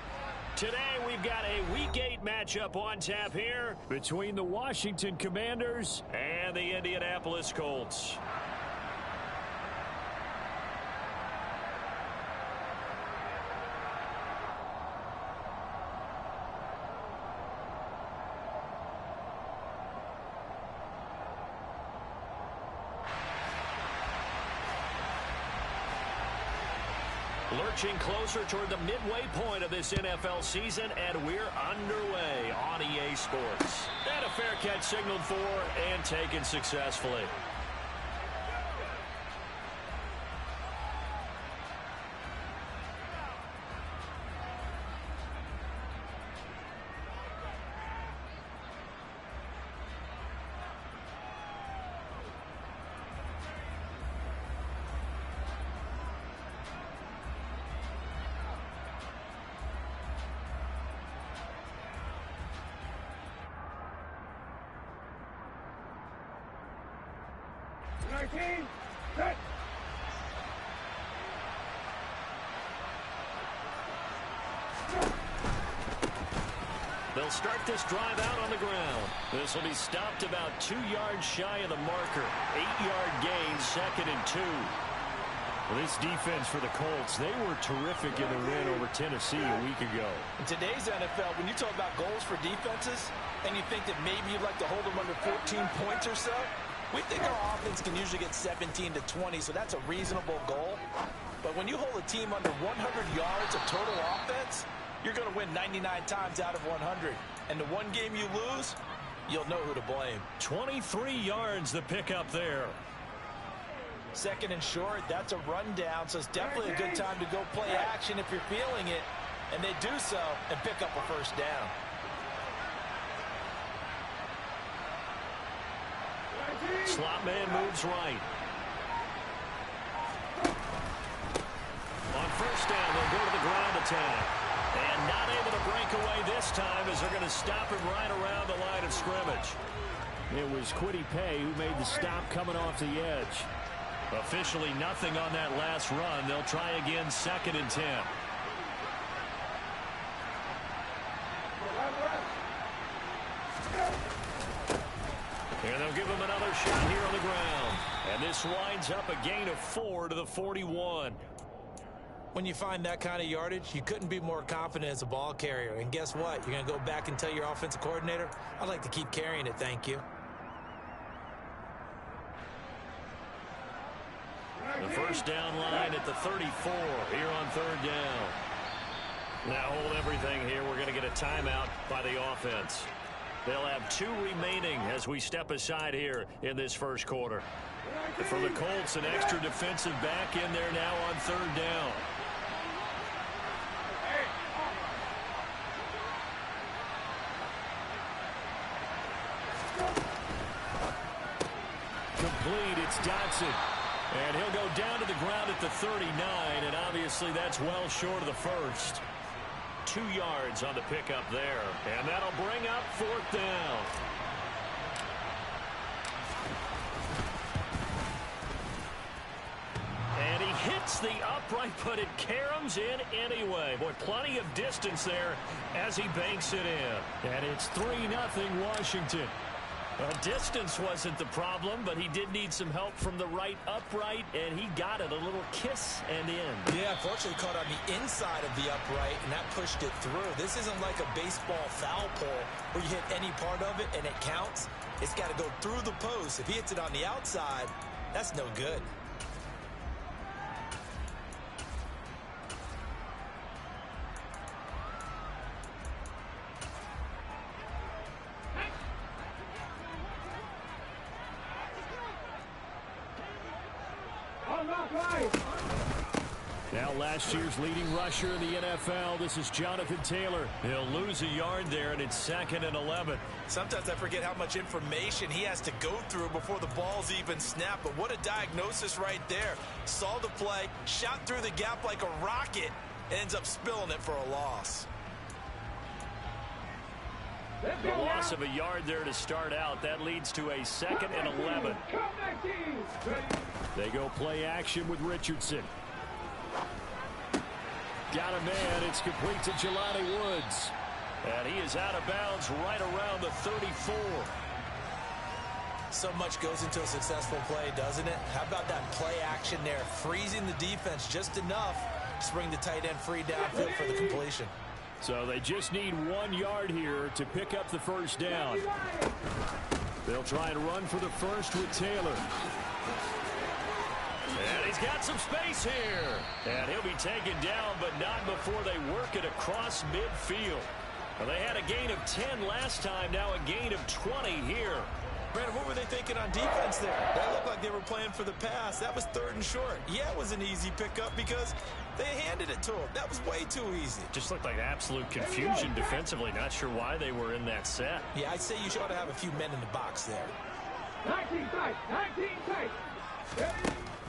Today, we've got a Week 8 matchup on tap here between the Washington Commanders and the Indianapolis Colts. Lurching closer toward the midway point of this NFL season, and we're underway on EA Sports. And a fair catch signaled for and taken successfully. Set. They'll start this drive out on the ground. This will be stopped about 2 yards shy of the marker. 8-yard gain, 2nd and 2. Well, this defense for the Colts, they were terrific in the win over Tennessee a week ago. In today's NFL, when you talk about goals for defenses, and you think that maybe you'd like to hold them under 14 points or so, we think our offense can usually get 17 to 20, so that's a reasonable goal. But when you hold a team under 100 yards of total offense, you're going to win 99 times out of 100. And the one game you lose, you'll know who to blame. 23 yards the pickup there. 2nd and short, that's a rundown, so it's definitely a good time to go play action if you're feeling it. And they do so and pick up a first down. Slot man moves right. On first down, they'll go to the ground attack. And not able to break away this time as they're going to stop him right around the line of scrimmage. It was Kwity Paye who made the stop coming off the edge. Officially nothing on that last run. They'll try again, 2nd and 10. And they'll give him another shot here on the ground. And this winds up a gain of 4 to the 41. When you find that kind of yardage, you couldn't be more confident as a ball carrier. And guess what? You're going to go back and tell your offensive coordinator, I'd like to keep carrying it, thank you. The first down line at the 34 here on 3rd down. Now hold everything here. We're going to get a timeout by the offense. They'll have 2 remaining as we step aside here in this first quarter. For the Colts, an extra defensive back in there now on 3rd down. Complete, it's Dotson. And he'll go down to the ground at the 39, and obviously that's well short of the first. 2 yards on the pickup there, and that'll bring up 4th down. And he hits the upright, but it caroms in anyway. Boy, plenty of distance there as he banks it in. And it's 3-0 Washington. Distance wasn't the problem, but he did need some help from the right upright, and he got it. A little kiss and in. Yeah, unfortunately caught on the inside of the upright, and that pushed it through. This isn't like a baseball foul pole where you hit any part of it and it counts. It's got to go through the post. If he hits it on the outside, that's no good. Now last year's leading rusher in the NFL, this is Jonathan Taylor. He'll lose a yard there, and it's 2nd and 11. Sometimes I forget how much information he has to go through before the ball's even snapped. But what a diagnosis right there. Saw the play, shot through the gap like a rocket, and ends up spilling it for a loss. The loss of a yard there to start out. That leads to a 2nd and 11. They go play action with Richardson. Got a man. It's complete to Jelani Woods. And he is out of bounds right around the 34. So much goes into a successful play, doesn't it? How about that play action there, freezing the defense just enough to bring the tight end free downfield for the completion. So they just need 1 yard here to pick up the first down. They'll try and run for the first with Taylor. And he's got some space here. And he'll be taken down, but not before they work it across midfield. Well, they had a gain of 10 last time, now a gain of 20 here. Brandon, what were they thinking on defense there? That looked like they were playing for the pass. That was 3rd and short. Yeah, it was an easy pickup because they handed it to him. That was way too easy. Just looked like absolute confusion defensively. Not sure why they were in that set. Yeah, I'd say you ought to have a few men in the box there. 19 tight, 19 tight.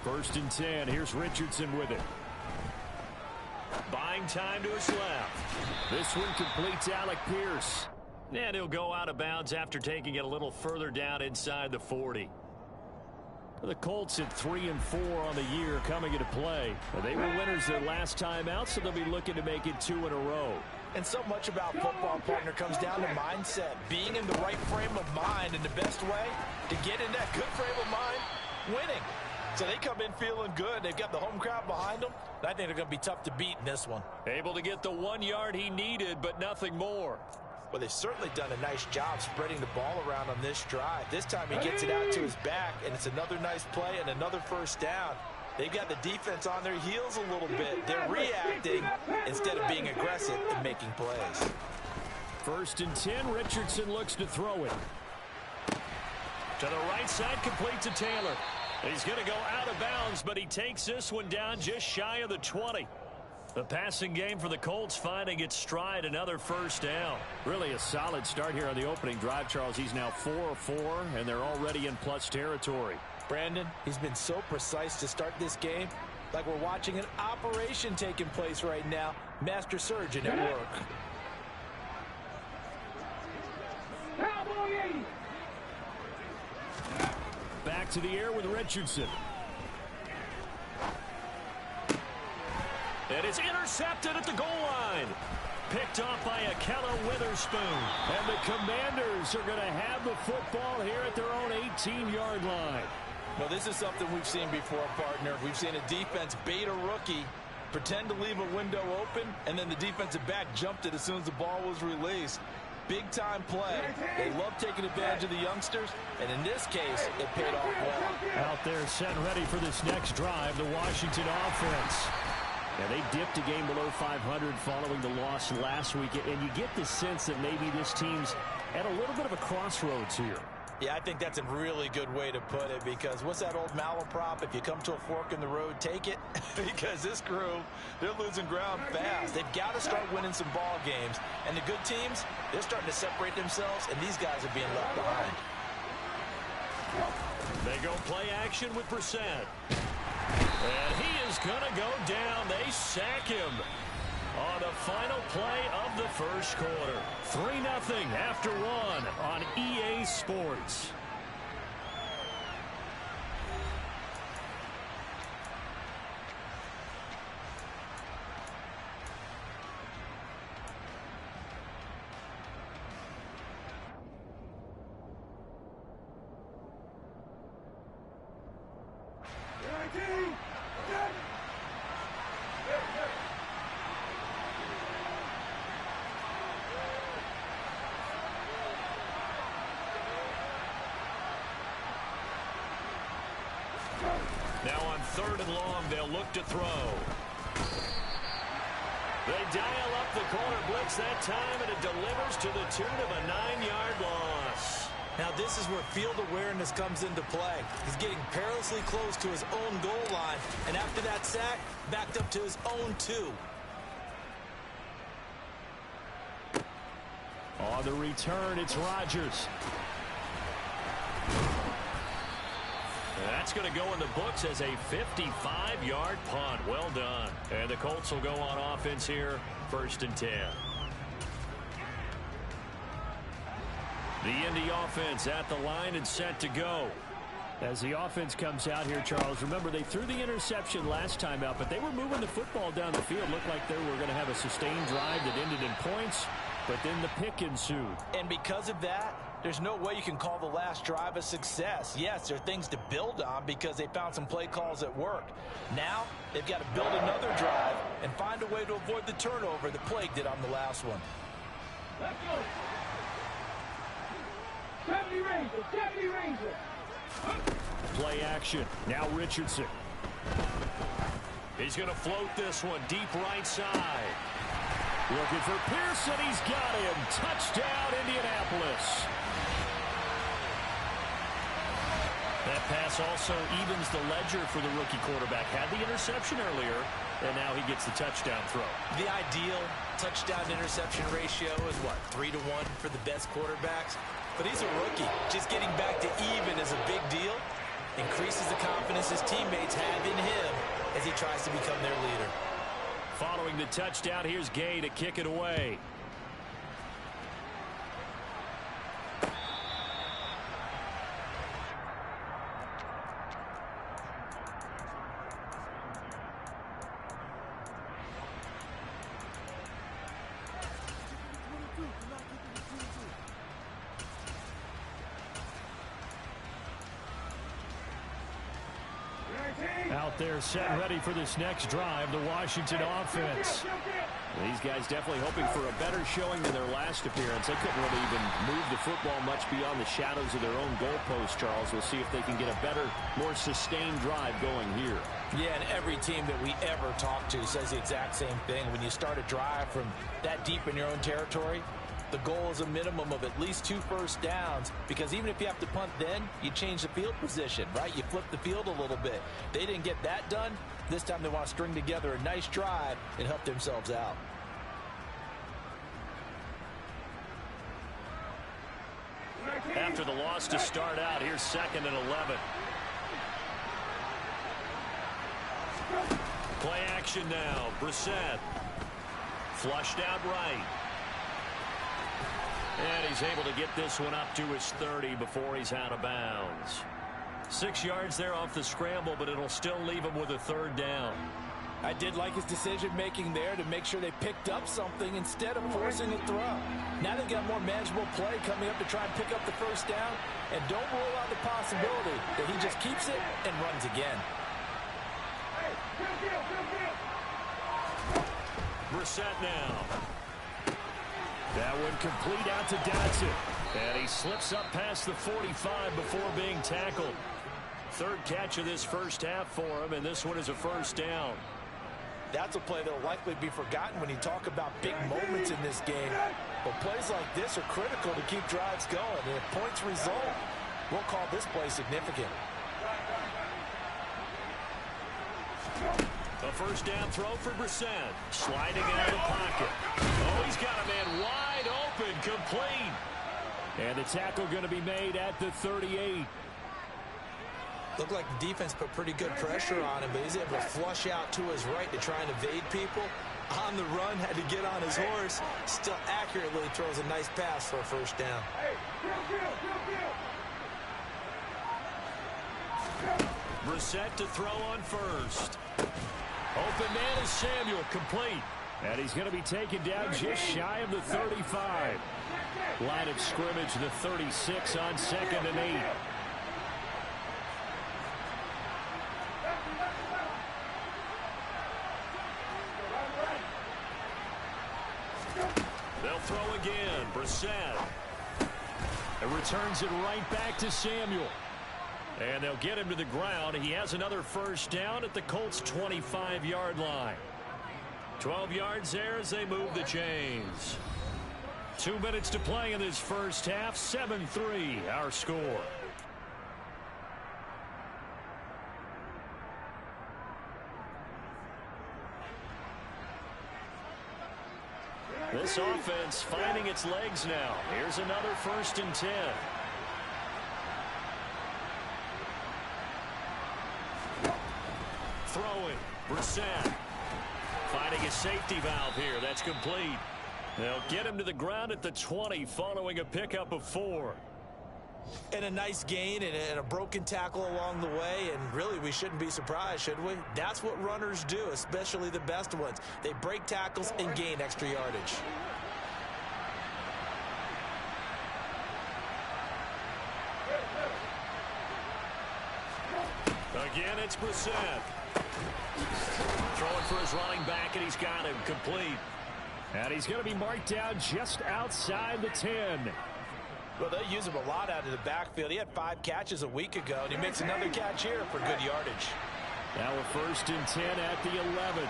1st and 10. Here's Richardson with it. Buying time to his left. This one completes Alec Pierce. And he'll go out of bounds after taking it a little further down inside the 40. The Colts at 3-4 on the year coming into play. They were winners their last time out, so they'll be looking to make it 2 in a row. And so much about football, partner, comes down to mindset. Being in the right frame of mind, and the best way to get in that good frame of mind, winning. So they come in feeling good. They've got the home crowd behind them. I think they're going to be tough to beat in this one. Able to get the 1 yard he needed, but nothing more. Well, they've certainly done a nice job spreading the ball around on this drive. This time he gets it out to his back, and it's another nice play and another first down. They've got the defense on their heels a little bit. They're reacting instead of being aggressive and making plays. 1st and 10. Richardson looks to throw it. To the right side, complete to Taylor. He's going to go out of bounds, but he takes this one down just shy of the 20. The passing game for the Colts finding its stride, another first down. Really a solid start here on the opening drive, Charles. He's now 4 of 4, and they're already in plus territory. Brandon, he's been so precise to start this game, like we're watching an operation taking place right now. Master surgeon at work. Back to the air with Richardson. And it's intercepted at the goal line. Picked off by Akella Witherspoon. And the Commanders are going to have the football here at their own 18-yard line. Well, this is something we've seen before, partner. We've seen a defense bait a rookie, pretend to leave a window open, and then the defensive back jumped it as soon as the ball was released. Big-time play. They love taking advantage of the youngsters, and in this case, it paid off well. Out there set ready for this next drive, the Washington offense. Yeah, they dipped a game below 500 following the loss last week, and you get the sense that maybe this team's at a little bit of a crossroads here. Yeah, I think that's a really good way to put it, because what's that old malaprop? If you come to a fork in the road, take it. Because this crew, they're losing ground fast. They've got to start winning some ball games. And the good teams, they're starting to separate themselves, and these guys are being left behind. They go play action with Brissett. And he is going to go down. They sack him on the final play of the first quarter. 3-0 after 1 on EA Sports. Now on 3rd and long, they'll look to throw. They dial up the corner blitz that time, and it delivers to the tune of a 9-yard loss. Now this is where field awareness comes into play. He's getting perilously close to his own goal line, and after that sack, backed up to his own 2. On the return, it's Rodgers. That's going to go in the books as a 55-yard punt. Well done. And the Colts will go on offense here, 1st and 10. The Indy offense at the line and set to go. As the offense comes out here, Charles, remember they threw the interception last time out, but they were moving the football down the field. Looked like they were going to have a sustained drive that ended in points, but then the pick ensued. And because of that, there's no way you can call the last drive a success. Yes, there are things to build on because they found some play calls that worked. Now, they've got to build another drive and find a way to avoid the turnover that plagued it on the last one. Let's go. 70 Rangers, 70 Rangers. Play action. Now Richardson. He's going to float this one deep right side. Looking for Pearson. He's got him. Touchdown, Indianapolis. That pass also evens the ledger for the rookie quarterback. Had the interception earlier, and now he gets the touchdown throw. The ideal touchdown-interception ratio is, what, 3-1 for the best quarterbacks? But he's a rookie. Just getting back to even is a big deal. Increases the confidence his teammates have in him as he tries to become their leader. Following the touchdown, here's Gay to kick it away. Out there set and ready for this next drive, the Washington offense. These guys definitely hoping for a better showing than their last appearance. They couldn't really even move the football much beyond the shadows of their own goalpost, Charles. We'll see if they can get a better, more sustained drive going here. Yeah, and every team that we ever talk to says the exact same thing. When you start a drive from that deep in your own territory, the goal is a minimum of at least 2 first downs, because even if you have to punt then, you change the field position, right? You flip the field a little bit. They didn't get that done. This time they want to string together a nice drive and help themselves out. After the loss to start out, here's 2nd and 11. Play action now. Brissett. Flushed out right. And he's able to get this one up to his 30 before he's out of bounds. 6 yards there off the scramble, but it'll still leave him with a 3rd down. I did like his decision-making there to make sure they picked up something instead of forcing a throw. Now they've got more manageable play coming up to try and pick up the 1st down. And don't rule out the possibility that he just keeps it and runs again. Brissett now. That one complete out to Dodson. And he slips up past the 45 before being tackled. 3rd catch of this first half for him, and this one is a 1st down. That's a play that will likely be forgotten when you talk about big moments in this game. But plays like this are critical to keep drives going. And if points result, we'll call this play significant. A 1st down throw for Brissett. Sliding out of the pocket. Oh, he's got a man wide open, complete. And the tackle going to be made at the 38. Looked like the defense put pretty good pressure on him, but he's able to flush out to his right to try and evade people. On the run, had to get on his horse. Still accurately throws a nice pass for a 1st down. Brissett to throw on 1st. Open man is Samuel, complete. And he's going to be taken down just shy of the 35. Line of scrimmage, the 36 on 2nd and 8. They'll throw again. Brissett. And returns it right back to Samuel. And they'll get him to the ground. He has another 1st down at the Colts' 25-yard line. 12 yards there as they move the chains. 2 minutes to play in this first half. 7-3 our score. This offense finding its legs now. Here's another 1st and 10. Throwing. Brissett. Finding a safety valve here. That's complete. They'll get him to the ground at the 20 following a pickup of 4. And a nice gain and a broken tackle along the way, and really we shouldn't be surprised, should we? That's what runners do, especially the best ones. They break tackles and gain extra yardage. Again, it's Brissett. Throwing for his running back, and he's got him complete. And he's going to be marked down just outside the 10. Well, they use him a lot out of the backfield. He had 5 catches a week ago, and he makes another catch here for good yardage. Now a 1st and 10 at the 11.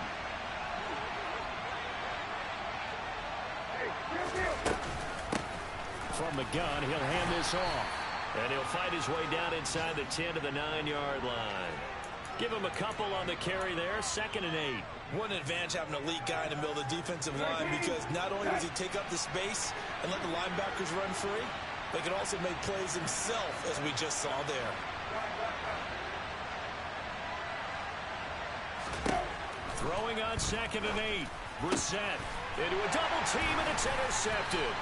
From the gun, he'll hand this off. And he'll fight his way down inside the 10 to the 9-yard line. Give him a couple on the carry there. 2nd and 8. What an advantage having an elite guy in the middle of the defensive line, because not only does he take up the space and let the linebackers run free, but he can also make plays himself, as we just saw there. Throwing on 2nd and 8. Brissett into a double team, and it's intercepted.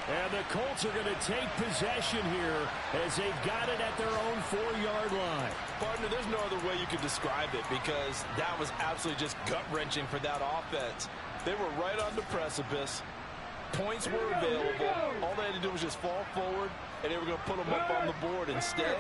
And the Colts are going to take possession here as they've got it at their own 4-yard line. Partner, there's no other way you could describe it, because that was absolutely just gut-wrenching for that offense. They were right on the precipice. Points were available. All they had to do was just fall forward, and they were going to put them up on the board. Instead,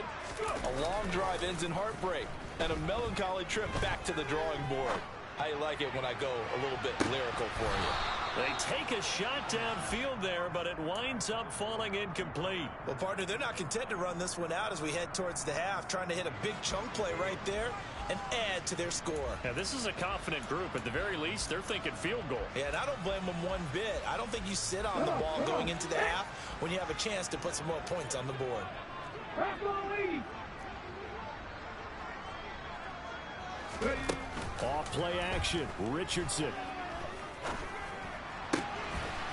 a long drive ends in heartbreak and a melancholy trip back to the drawing board. How you like it when I go a little bit lyrical for you? They take a shot downfield there, but it winds up falling incomplete. Well, partner, they're not content to run this one out as we head towards the half, trying to hit a big chunk play right there and add to their score. Yeah, this is a confident group. At the very least, they're thinking field goal. Yeah, and I don't blame them one bit. I don't think you sit on the ball going into the half when you have a chance to put some more points on the board. Off play action. Richardson.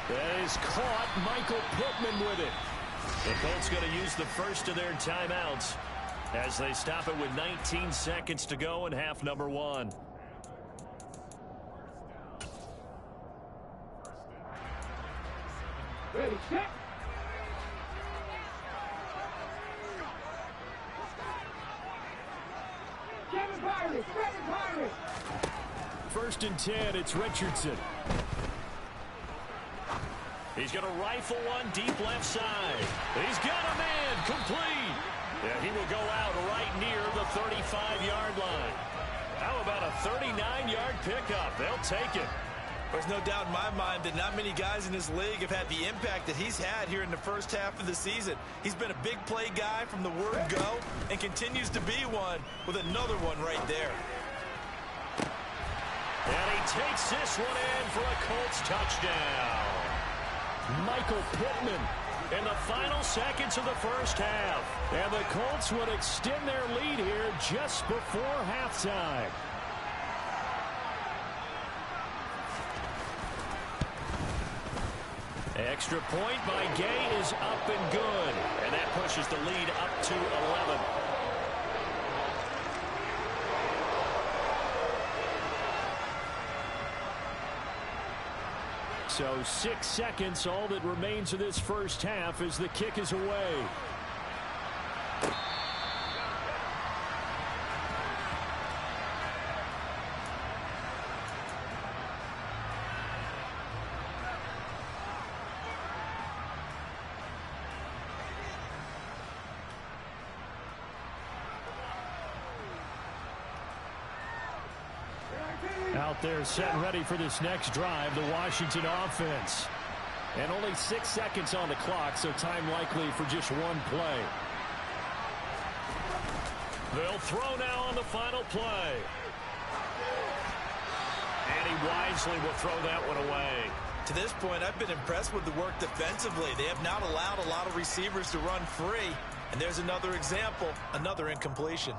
That is caught. Michael Pittman with it. The Colts going to use the first of their timeouts as they stop it with 19 seconds to go in half number 1. Ready, set. Kevin Pirates, Kevin Pirates. 1st and 10, it's Richardson. He's going to rifle one deep left side. He's got a man complete. Yeah, he will go out right near the 35-yard line. How about a 39-yard pickup? They'll take it. There's no doubt in my mind that not many guys in this league have had the impact that he's had here in the first half of the season. He's been a big play guy from the word go and continues to be one with another one right there. And he takes this one in for a Colts touchdown. Michael Pittman in the final seconds of the first half. And the Colts would extend their lead here just before halftime. Extra point by Gay is up and good. And that pushes the lead up to 11. So 6 seconds, all that remains of this first half as the kick is away. Out there set and ready for this next drive, the Washington offense. And only 6 seconds on the clock, so time likely for just one play. They'll throw now on the final play. And he wisely will throw that one away. To this point, I've been impressed with the work defensively. They have not allowed a lot of receivers to run free. And there's another example, another incompletion.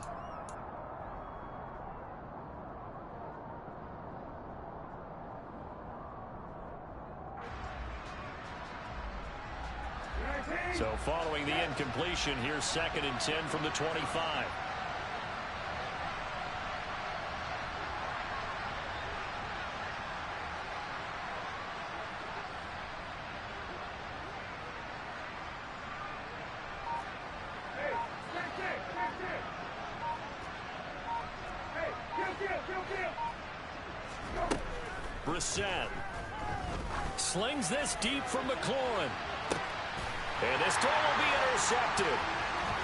So following the incompletion, here's 2nd and 10 from the 25. Brissett slings this deep from McLaurin. And this throw will be intercepted.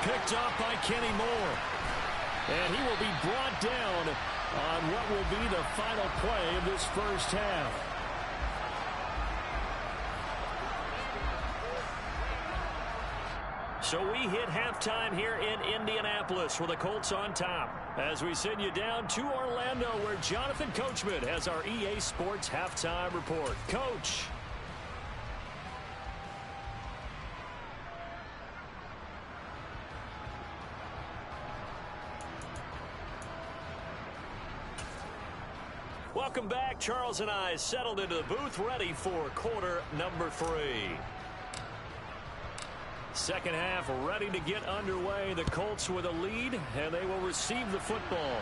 Picked off by Kenny Moore. And he will be brought down on what will be the final play of this first half. So we hit halftime here in Indianapolis with the Colts on top, as we send you down to Orlando, where Jonathan Coachman has our EA Sports halftime report. Coach. Welcome back. Charles and I settled into the booth, ready for quarter number 3. Second half ready to get underway. The Colts with a lead, and they will receive the football.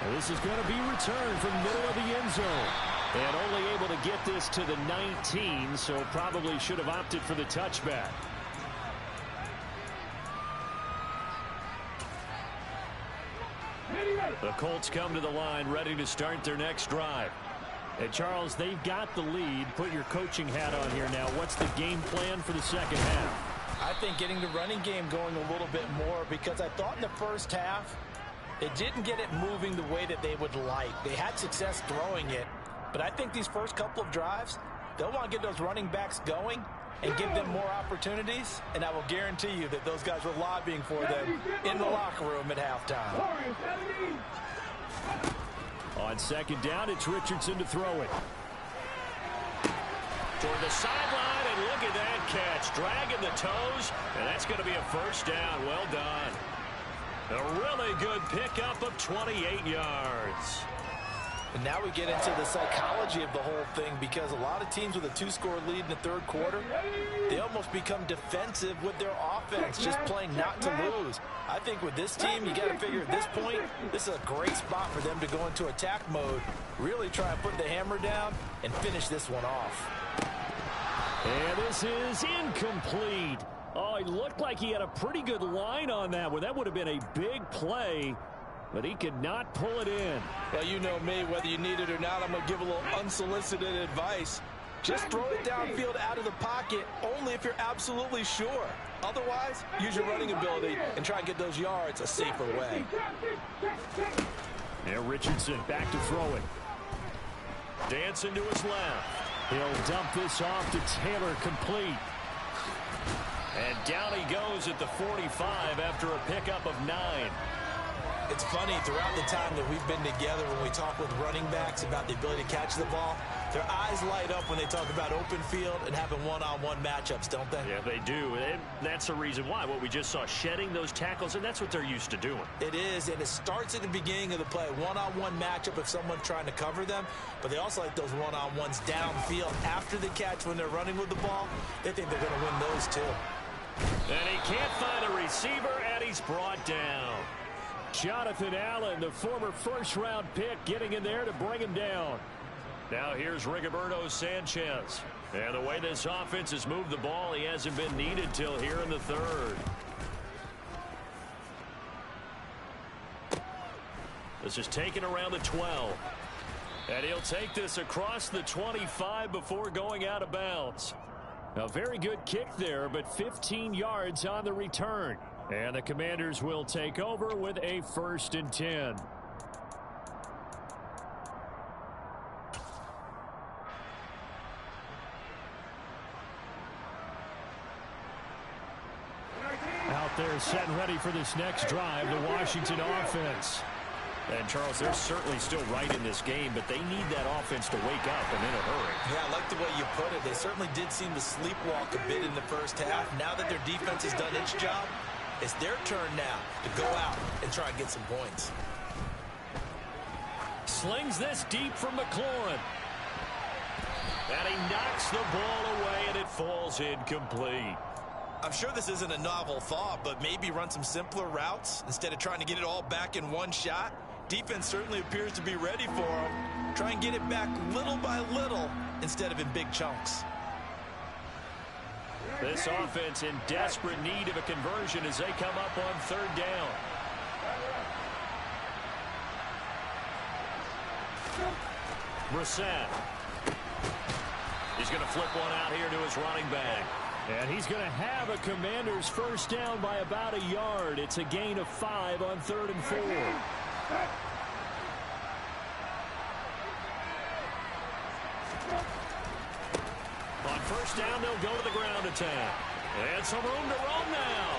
And this is going to be returned from the middle of the end zone. And only able to get this to the 19, so probably should have opted for the touchback. The Colts come to the line ready to start their next drive. And Charles, they've got the lead. Put your coaching hat on here now. What's the game plan for the second half? I think getting the running game going a little bit more, because I thought in the first half it didn't get it moving the way that they would like. They had success throwing it, but I think these first couple of drives, they'll want to get those running backs going and give them more opportunities, and I will guarantee you that those guys were lobbying for them in the locker room at halftime. On second down, it's Richardson to throw it. Toward the sideline, and look at that catch. Dragging the toes, and that's going to be a first down. Well done. A really good pickup of 28 yards. And now we get into the psychology of the whole thing, because a lot of teams with a 2-score lead in the third quarter, they almost become defensive with their offense, just playing not to lose. I think with this team, you got to figure at this point, this is a great spot for them to go into attack mode, really try and put the hammer down and finish this one off. And this is incomplete. Oh, he looked like he had a pretty good line on that one. That would have been a big play, but he could not pull it in. Well, you know me, whether you need it or not, I'm going to give a little unsolicited advice. Just throw it downfield out of the pocket only if you're absolutely sure. Otherwise, use your running ability and try and get those yards a safer way. And Richardson back to throw it. Dancing to his left. He'll dump this off to Taylor, complete. And down he goes at the 45 after a pickup of 9. It's funny, throughout the time that we've been together, when we talk with running backs about the ability to catch the ball, their eyes light up when they talk about open field and having one-on-one matchups, don't they? Yeah, they do. And that's the reason why. What we just saw, shedding those tackles, and that's what they're used to doing. It is, and it starts at the beginning of the play. One-on-one matchup if someone's trying to cover them, but they also like those one-on-ones downfield after the catch when they're running with the ball. They think they're going to win those too. And he can't find a receiver, and he's brought down. Jonathan Allen, the former first-round pick, getting in there to bring him down. Now here's Rigoberto Sanchez. And the way this offense has moved the ball, he hasn't been needed till here in the third. This is taken around the 12. And he'll take this across the 25 before going out of bounds. A very good kick there, but 15 yards on the return. And the Commanders will take over with a 1st and 10. Out there set and ready for this next drive, the Washington offense. And, Charles, they're certainly still right in this game, but they need that offense to wake up and in a hurry. Yeah, I like the way you put it. They certainly did seem to sleepwalk a bit in the first half. Now that their defense has done its job, it's their turn now to go out and try and get some points. Slings this deep from McLaurin. And he knocks the ball away, and it falls incomplete. I'm sure this isn't a novel thought, but maybe run some simpler routes instead of trying to get it all back in one shot. Defense certainly appears to be ready for him. Try and get it back little by little instead of in big chunks. This offense in desperate need of a conversion as they come up on 3rd down. Brissett. He's going to flip one out here to his running back. And he's going to have a Commanders first down by about a yard. It's a gain of 5 on 3rd and 4. On first down, they'll go to the ground attack. And some room to roam now.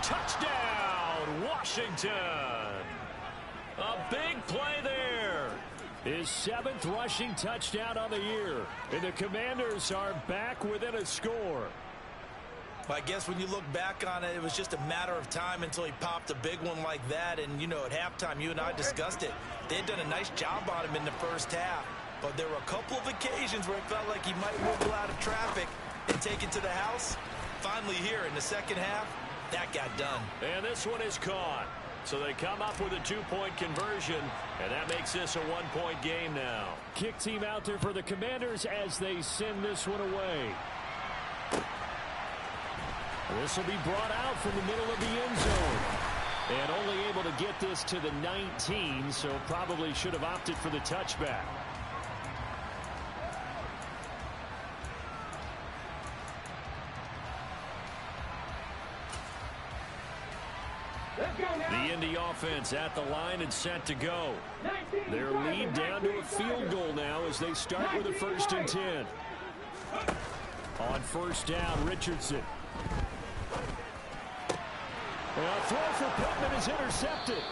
Touchdown, Washington. A big play there. His 7th rushing touchdown on the year. And the Commanders are back within a score. I guess when you look back on it, it was just a matter of time until he popped a big one like that. And, you know, at halftime, you and I discussed it. They had done a nice job on him in the first half. But there were a couple of occasions where it felt like he might wiggle out of traffic and take it to the house. Finally here in the second half, that got done. And this one is caught. So they come up with a 2-point conversion, and that makes this a 1-point game now. Kick team out there for the Commanders as they send this one away. This will be brought out from the middle of the end zone. And only able to get this to the 19, so probably should have opted for the touchback. The Indy offense at the line and set to go. Their lead down to a field goal now as they start with a 1st and 10. On first down, Richardson. A throw for Pittman is intercepted.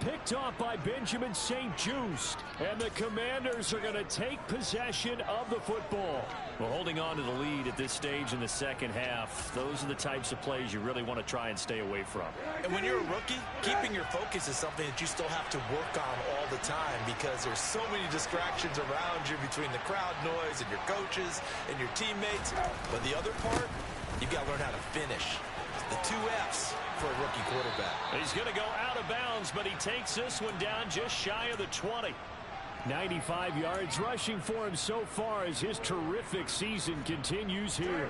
Picked off by Benjamin St-Juste. And the Commanders are going to take possession of the football. Well, holding on to the lead at this stage in the second half, those are the types of plays you really want to try and stay away from. And when you're a rookie, keeping your focus is something that you still have to work on all the time because there's so many distractions around you between the crowd noise and your coaches and your teammates. But the other part, you've got to learn how to finish. The 2 F's for a rookie quarterback. He's going to go out of bounds, but he takes this one down just shy of the 20. 95 yards rushing for him so far as his terrific season continues here.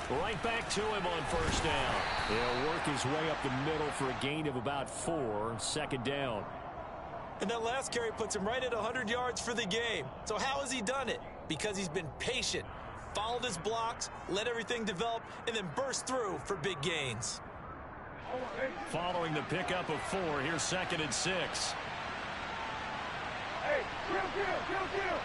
Right back to him on first down. He'll work his way up the middle for a gain of about 4. 2nd down. And that last carry puts him right at 100 yards for the game. So how has he done it? Because he's been patient, followed his blocks, let everything develop, and then burst through for big gains. Following the pickup of 4, here's 2nd and 6. Hey, kill.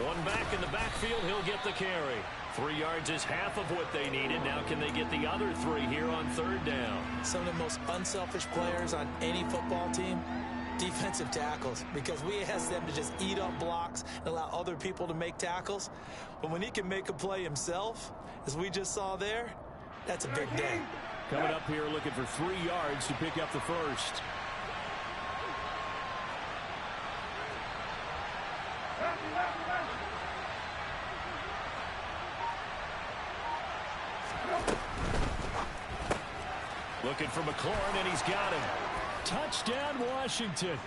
One back in the backfield, he'll get the carry. 3 yards is half of what they needed. Now can they get the other 3 here on 3rd down? Some of the most unselfish players on any football team, defensive tackles, because we ask them to just eat up blocks and allow other people to make tackles. But when he can make a play himself, as we just saw there, that's a big day. Coming up here looking for 3 yards to pick up the first. Looking for McLaurin, and he's got him. Touchdown, Washington.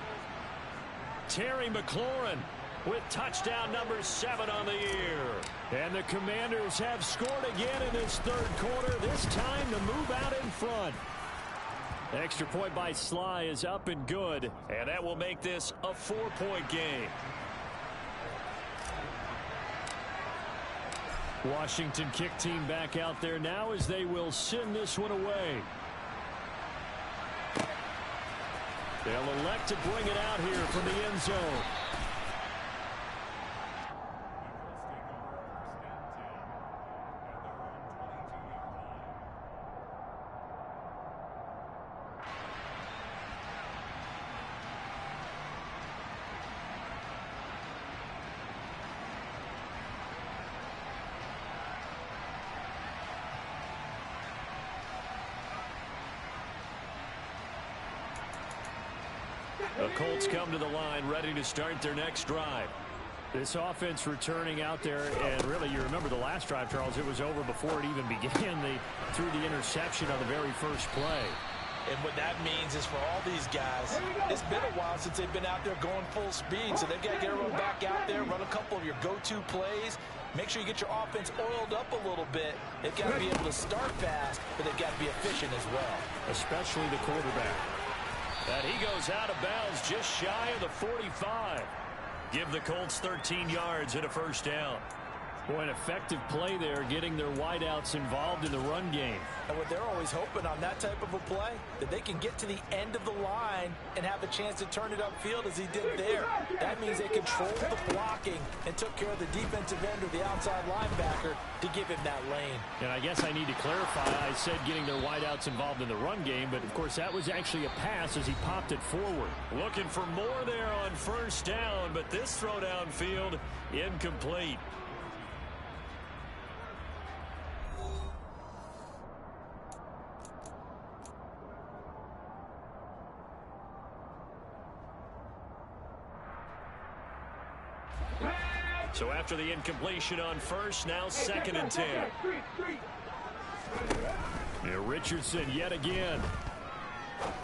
Terry McLaurin with touchdown number 7 on the year. And the Commanders have scored again in this 3rd quarter, this time to move out in front. Extra point by Sly is up and good, and that will make this a 4-point game. Washington kick team back out there now as they will send this one away. They'll elect to bring it out here from the end zone. The Colts come to the line ready to start their next drive. This offense returning out there, and really you remember the last drive, Charles, it was over before it even began. They threw the interception on the very first play. And what that means is for all these guys, it's been a while since they've been out there going full speed. So they've got to get everyone back out there, run a couple of your go-to plays. Make sure you get your offense oiled up a little bit. They've got to be able to start fast, but they've got to be efficient as well. Especially the quarterback. And he goes out of bounds just shy of the 45. Give the Colts 13 yards and a first down. Boy, an effective play there, getting their wideouts involved in the run game. And what they're always hoping on that type of a play, that they can get to the end of the line and have a chance to turn it upfield as he did there. That means they controlled the blocking and took care of the defensive end or the outside linebacker to give him that lane. And I guess I need to clarify, I said getting their wideouts involved in the run game, but of course that was actually a pass as he popped it forward. Looking for more there on first down, but this throw downfield incomplete. So after the incompletion on first, now 2nd and 10. Yeah, Richardson yet again.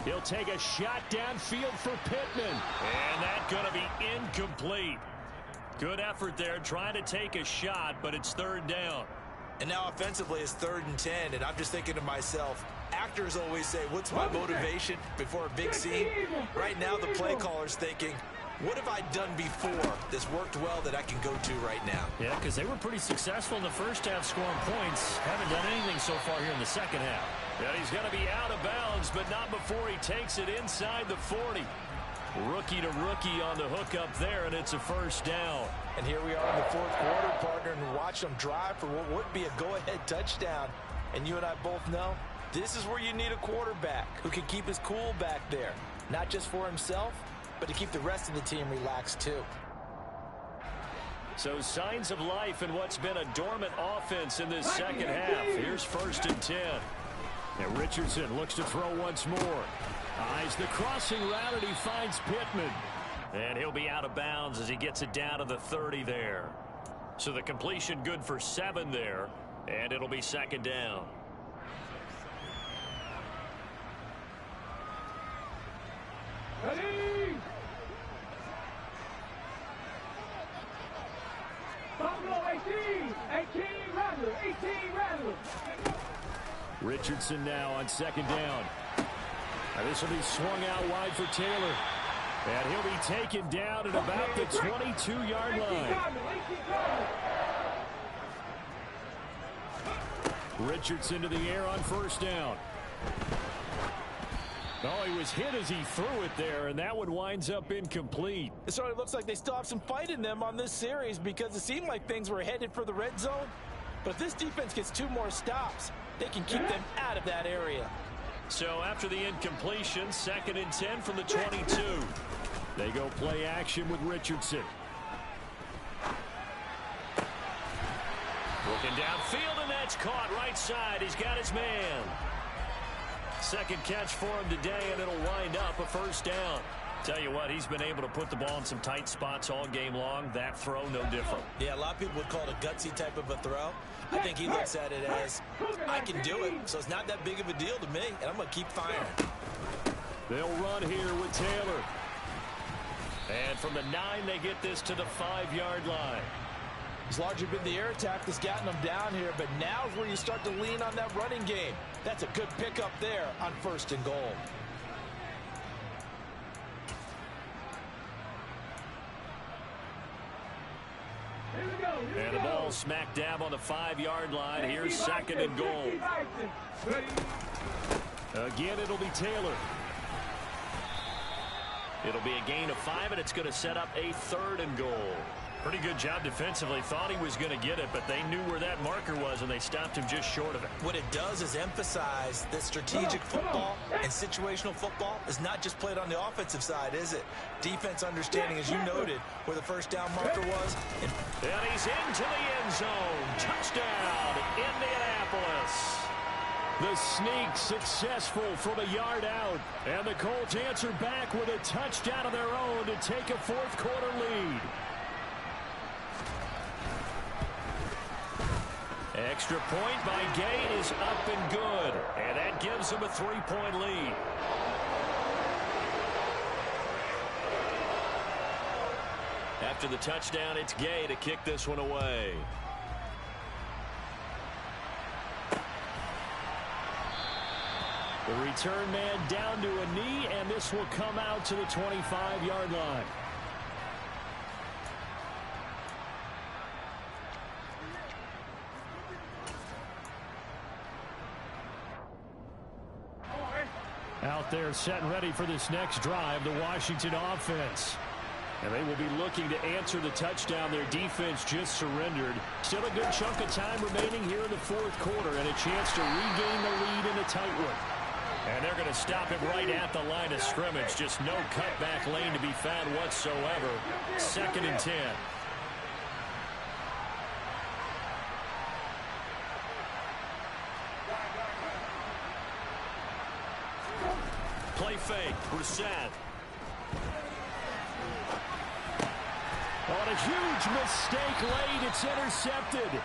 He'll take a shot downfield for Pittman. And that's going to be incomplete. Good effort there trying to take a shot, but it's 3rd down. And now offensively it's 3rd and 10, and I'm just thinking to myself, actors always say, what's my motivation before a big scene? Right now the play caller's thinking, what have I done before that's worked well that I can go to right now? Yeah, because they were pretty successful in the first half scoring points. Haven't done anything so far here in the second half. Yeah, he's going to be out of bounds, but not before he takes it inside the 40. Rookie to rookie on the hook up there, and it's a first down. And here we are in the 4th quarter, partner, and watch them drive for what would be a go-ahead touchdown. And you and I both know this is where you need a quarterback who can keep his cool back there, not just for himself, but to keep the rest of the team relaxed too. So signs of life in what's been a dormant offense in this second half. Here's 1st and 10. And Richardson looks to throw once more. Eyes the crossing route, and he finds Pittman. And he'll be out of bounds as he gets it down to the 30 there. So the completion good for 7 there, and it'll be 2nd down. Ready? Buffalo 18 Rattlers. Richardson now on 2nd down. And this will be swung out wide for Taylor. And he'll be taken down at about the 22-yard line. Richardson to the air on 1st down. Oh, he was hit as he threw it there, and that one winds up incomplete. It certainly looks like they still have some fight in them on this series because it seemed like things were headed for the red zone. But if this defense gets 2 more stops, they can keep them out of that area. So after the incompletion, 2nd and 10 from the 22. They go play action with Richardson. Looking downfield, and that's caught right side. He's got his man. 2nd catch for him today, and it'll wind up a first down. Tell you what, he's been able to put the ball in some tight spots all game long. That throw, no different. Yeah, a lot of people would call it a gutsy type of a throw. I think he looks at it as, I can do it, so it's not that big of a deal to me, and I'm going to keep firing. They'll run here with Taylor. And from the 9, they get this to the 5-yard line. It's largely been the air attack that's gotten them down here, but now is where you start to lean on that running game. That's a good pickup there on 1st and goal. And the ball smack dab on the 5-yard line. Here's 2nd and goal. Again, it'll be Taylor. It'll be a gain of 5, and it's going to set up a 3rd and goal. Pretty good job defensively. Thought he was going to get it, but they knew where that marker was, and they stopped him just short of it. What it does is emphasize that strategic football and situational football is not just played on the offensive side, is it? Defense understanding, as you noted, where the first down marker was. And he's into the end zone. Touchdown, Indianapolis. The sneak successful from a yard out. And the Colts answer back with a touchdown of their own to take a 4th quarter lead. Extra point by Gay is up and good. And that gives him a 3-point lead. After the touchdown, it's Gay to kick this one away. The return man down to a knee, and this will come out to the 25-yard line. Out there set and ready for this next drive, the Washington offense. And they will be looking to answer the touchdown their defense just surrendered. Still a good chunk of time remaining here in the fourth quarter and a chance to regain the lead in a tight one. And they're going to stop him right at the line of scrimmage. Just no cutback lane to be found whatsoever. 2nd and 10. Play fake. Brissett. On a huge mistake late, it's intercepted.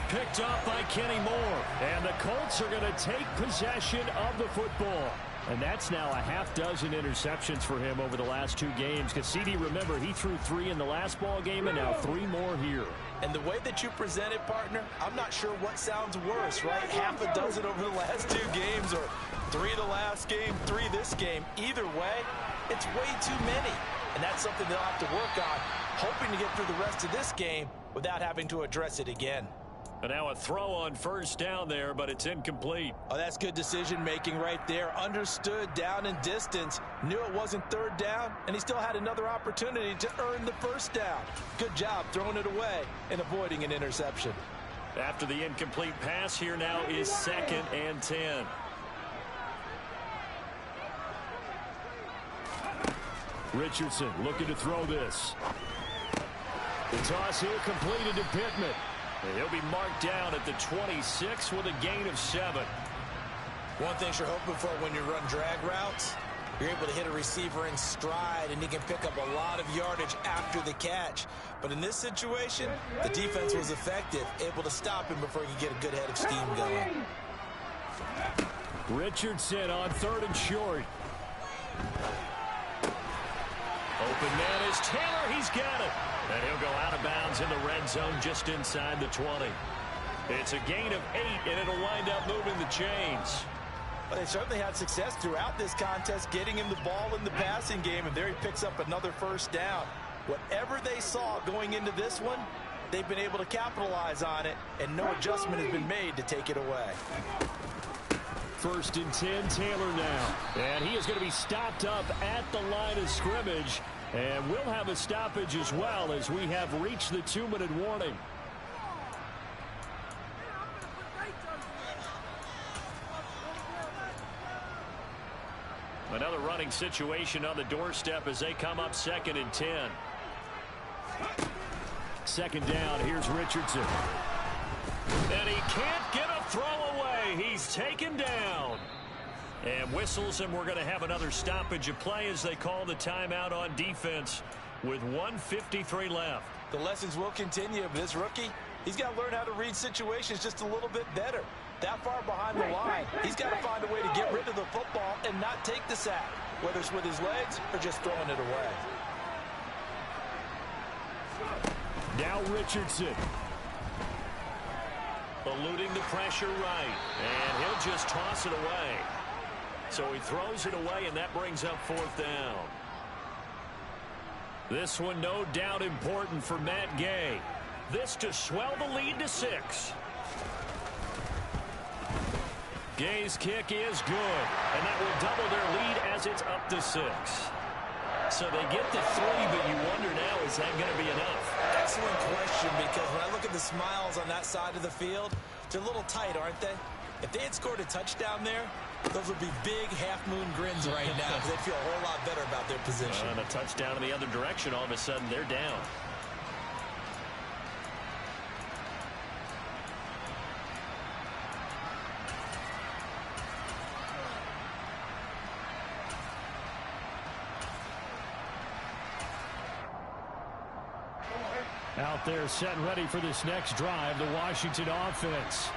Picked off by Kenny Moore. And the Colts are going to take possession of the football. And that's now a half dozen interceptions for him over the last 2 games. Because CD, remember, he threw 3 in the last ball game and now 3 more here. And the way that you present it, partner, I'm not sure what sounds worse, right? Half a dozen over the last 2 games or 3 the last game, 3 this game. Either way, it's way too many. And that's something they'll have to work on, hoping to get through the rest of this game without having to address it again. And now a throw on first down there, but it's incomplete. Oh, that's good decision-making right there. Understood down and distance. Knew it wasn't 3rd down, and he still had another opportunity to earn the first down. Good job throwing it away and avoiding an interception. After the incomplete pass, here now is 2nd and 10. Richardson looking to throw this. The toss here completed to Pittman. And he'll be marked down at the 26 with a gain of 7. One thing you're hoping for when you run drag routes, you're able to hit a receiver in stride, and he can pick up a lot of yardage after the catch. But in this situation, the defense was effective, able to stop him before he could get a good head of steam going. Richardson on 3rd and short. Open man is Taylor. He's got it. And he'll go out of bounds in the red zone just inside the 20. It's a gain of 8, and it'll wind up moving the chains. Well, they certainly had success throughout this contest, getting him the ball in the passing game, and there he picks up another first down. Whatever they saw going into this one, they've been able to capitalize on it, and no adjustment has been made to take it away. 1st and 10, Taylor now. And he is going to be stopped up at the line of scrimmage. And we'll have a stoppage as well as we have reached the 2-minute warning. Another running situation on the doorstep as they come up 2nd and 10. 2nd down, here's Richardson. And he can't get a throw away. He's taken down. And whistles, and we're going to have another stoppage of play as they call the timeout on defense with 1:53 left. The lessons will continue, but this rookie, he's got to learn how to read situations just a little bit better. That far behind the line, he's got to find a way to get rid of the football and not take the sack, whether it's with his legs or just throwing it away. Now Richardson. Eluding the pressure right. And he'll just toss it away. So he throws it away, and that brings up 4th down. This one no doubt important for Matt Gay. This to swell the lead to 6. Gay's kick is good, and that will double their lead as it's up to 6. So they get the 3, but you wonder now, is that going to be enough? Excellent question, because when I look at the smiles on that side of the field, they're a little tight, aren't they? If they had scored a touchdown there, those would be big half-moon grins right now because they feel a whole lot better about their position. And a touchdown in the other direction, all of a sudden they're down. Out there set and ready for this next drive, the Washington offense.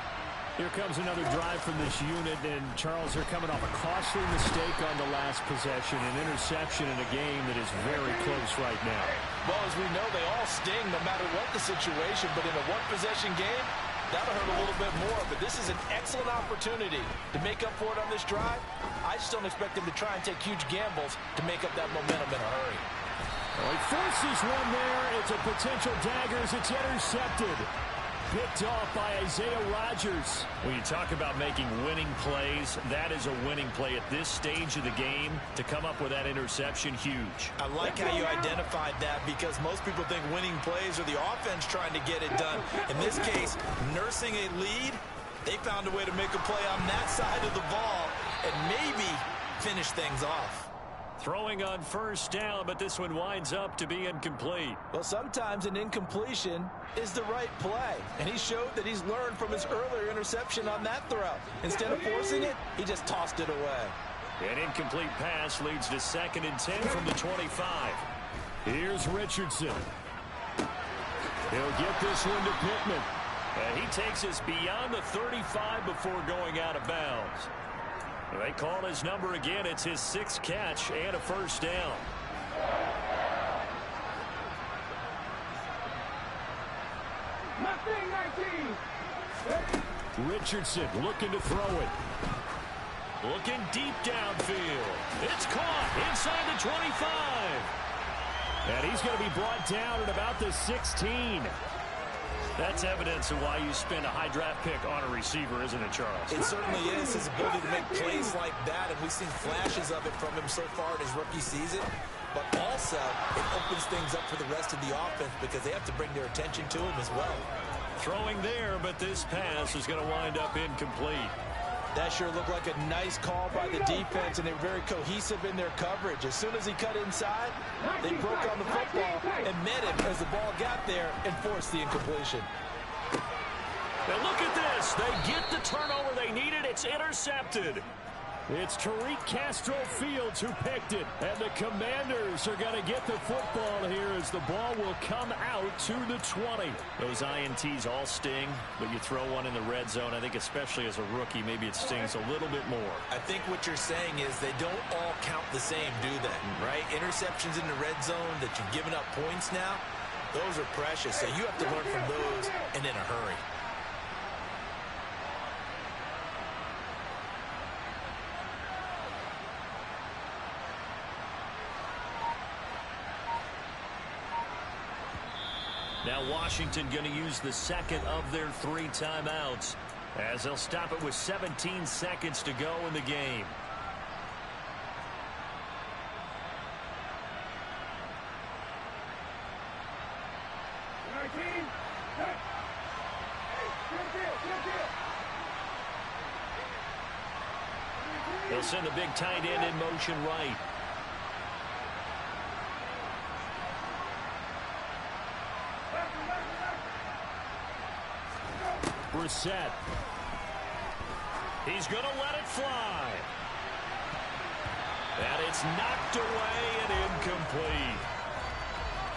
Here comes another drive from this unit, and Charles, they're coming off a costly mistake on the last possession, an interception in a game that is very close right now. Well, as we know, they all sting no matter what the situation, but in a one-possession game, that'll hurt a little bit more. But this is an excellent opportunity to make up for it on this drive. I just don't expect them to try and take huge gambles to make up that momentum in a hurry. Well, he forces one there. It's a potential dagger as it's intercepted. Picked off by Isaiah Rodgers. When you talk about making winning plays, that is a winning play at this stage of the game. To come up with that interception, huge. I like how you identified that because most people think winning plays are the offense trying to get it done. In this case, nursing a lead, they found a way to make a play on that side of the ball and maybe finish things off. Throwing on first down, but this one winds up to be incomplete. Well, sometimes an incompletion is the right play, and he showed that he's learned from his earlier interception on that throw. Instead of forcing it, he just tossed it away. An incomplete pass leads to 2nd and 10 from the 25. Here's Richardson. He'll get this one to Pittman. And he takes us beyond the 35 before going out of bounds. They call his number again. It's his 6th catch and a first down. Richardson looking to throw it. Looking deep downfield. It's caught inside the 25. And he's going to be brought down at about the 16. That's evidence of why you spend a high draft pick on a receiver, isn't it, Charles? It certainly is, his ability to make plays like that, and we've seen flashes of it from him so far in his rookie season. But also, it opens things up for the rest of the offense because they have to bring their attention to him as well. Throwing there, but this pass is going to wind up incomplete. That sure looked like a nice call by the defense, and they were very cohesive in their coverage. As soon as he cut inside, they broke on the football and met him as the ball got there and forced the incompletion. Now look at this. They get the turnover they needed. It's intercepted. It's Tariq Castro Fields who picked it. And the Commanders are going to get the football here as the ball will come out to the 20. Those INTs all sting, but you throw one in the red zone. I think especially as a rookie, maybe it stings a little bit more. I think what you're saying is they don't all count the same, do they? Right? Interceptions in the red zone that you've given up points now, those are precious. So you have to learn from those and in a hurry. Now Washington going to use the 2nd of their 3 timeouts as they'll stop it with 17 seconds to go in the game. They'll send the big tight end in motion right. Brissett. He's going to let it fly. And it's knocked away and incomplete.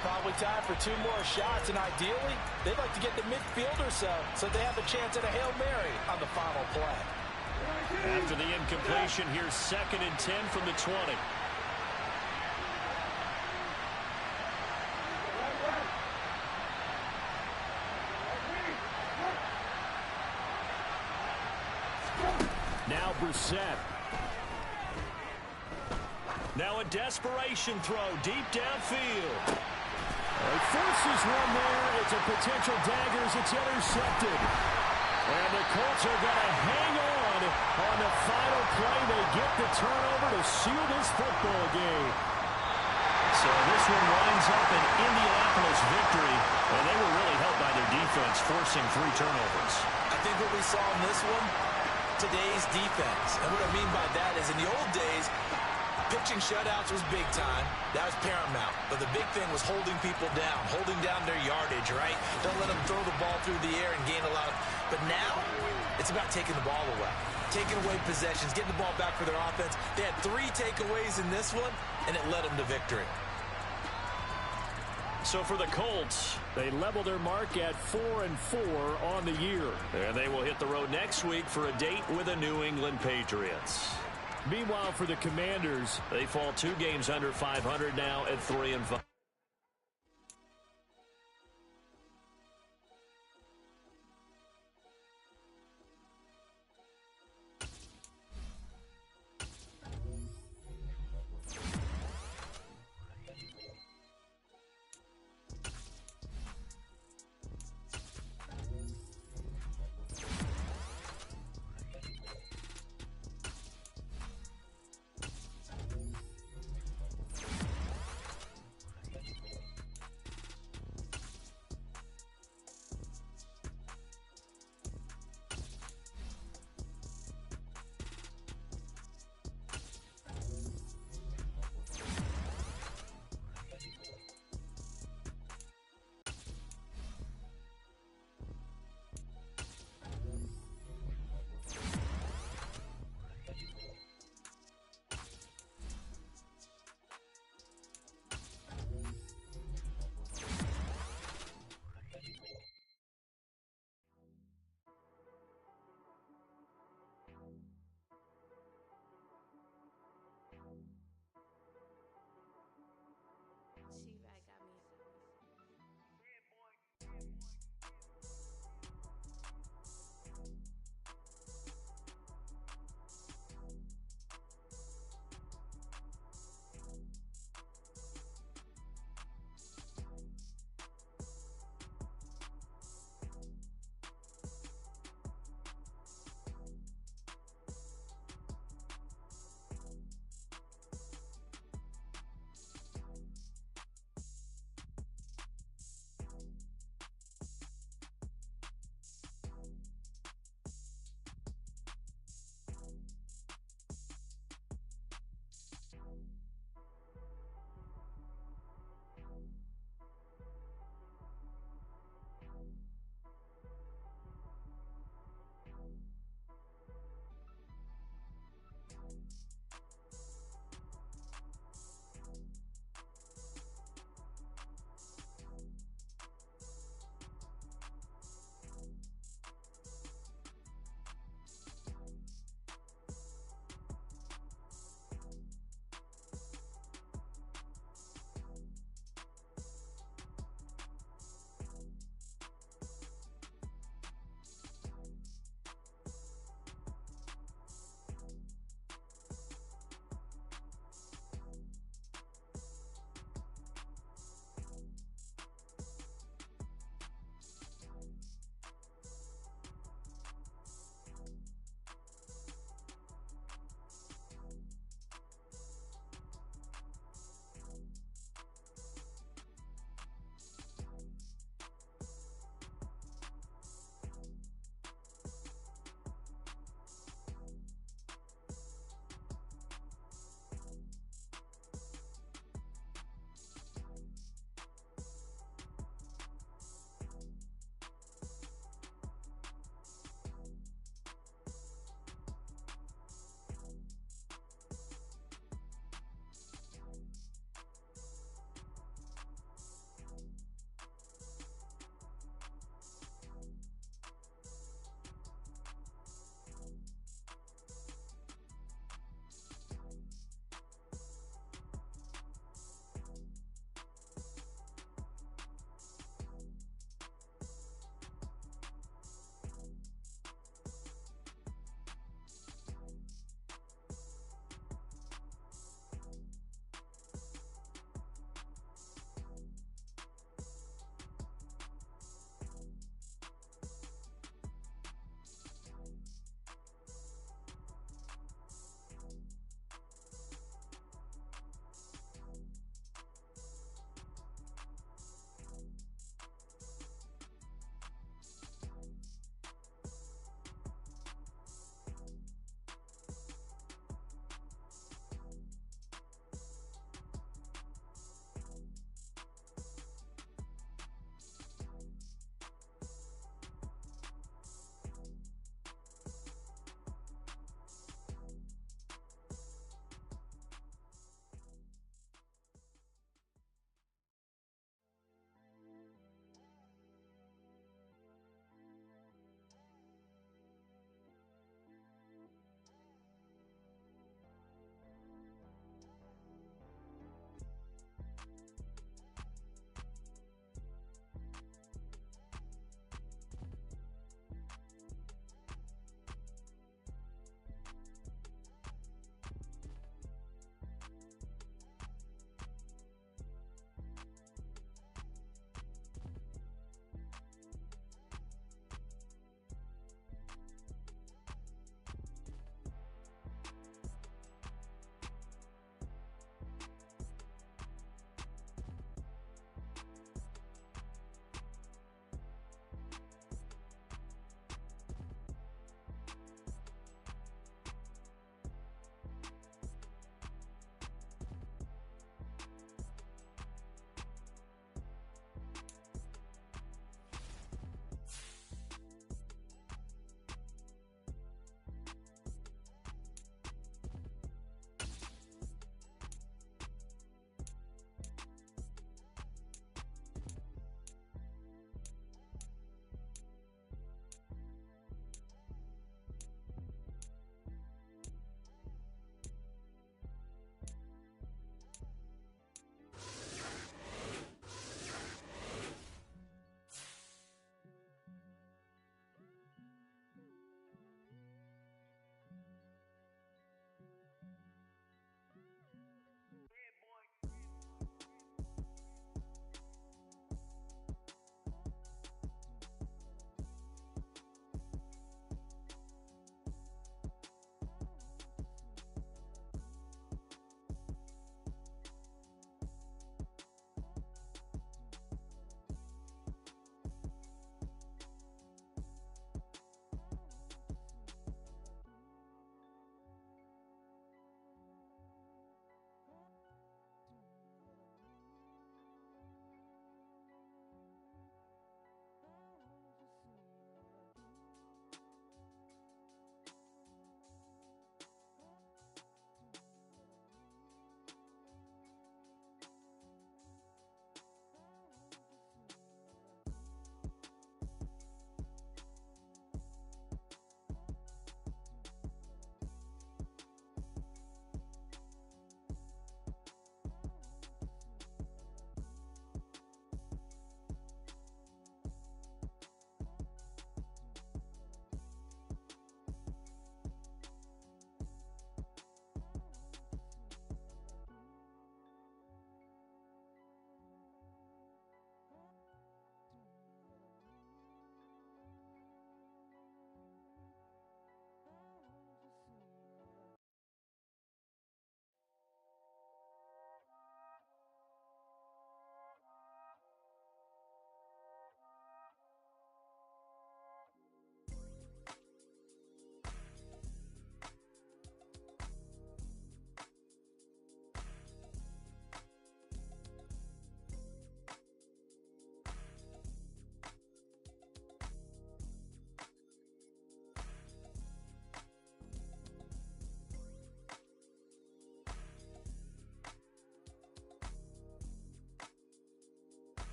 Probably time for 2 more shots, and ideally, they'd like to get the midfield or so they have a chance at a Hail Mary on the final play. After the incompletion, here's 2nd and 10 from the 20. Now Brissett. Now a desperation throw deep downfield. He forces one there. It's a potential dagger as it's intercepted. And the Colts are going to hang on the final play. They get the turnover to seal this football game. So this one winds up an Indianapolis victory, and they were really helped by their defense, forcing 3 turnovers. I think what we saw in this one, today's defense. And what I mean by that is in the old days, pitching shutouts was big time. That was paramount. But the big thing was holding people down, holding down their yardage, right? Don't let them throw the ball through the air and gain a lot. But now, it's about taking the ball away. Taking away possessions, getting the ball back for their offense. They had 3 takeaways in this one, and it led them to victory. So for the Colts, they level their mark at 4-4 on the year. And they will hit the road next week for a date with the New England Patriots. Meanwhile, for the Commanders, they fall 2 games under 500 now at 3-5.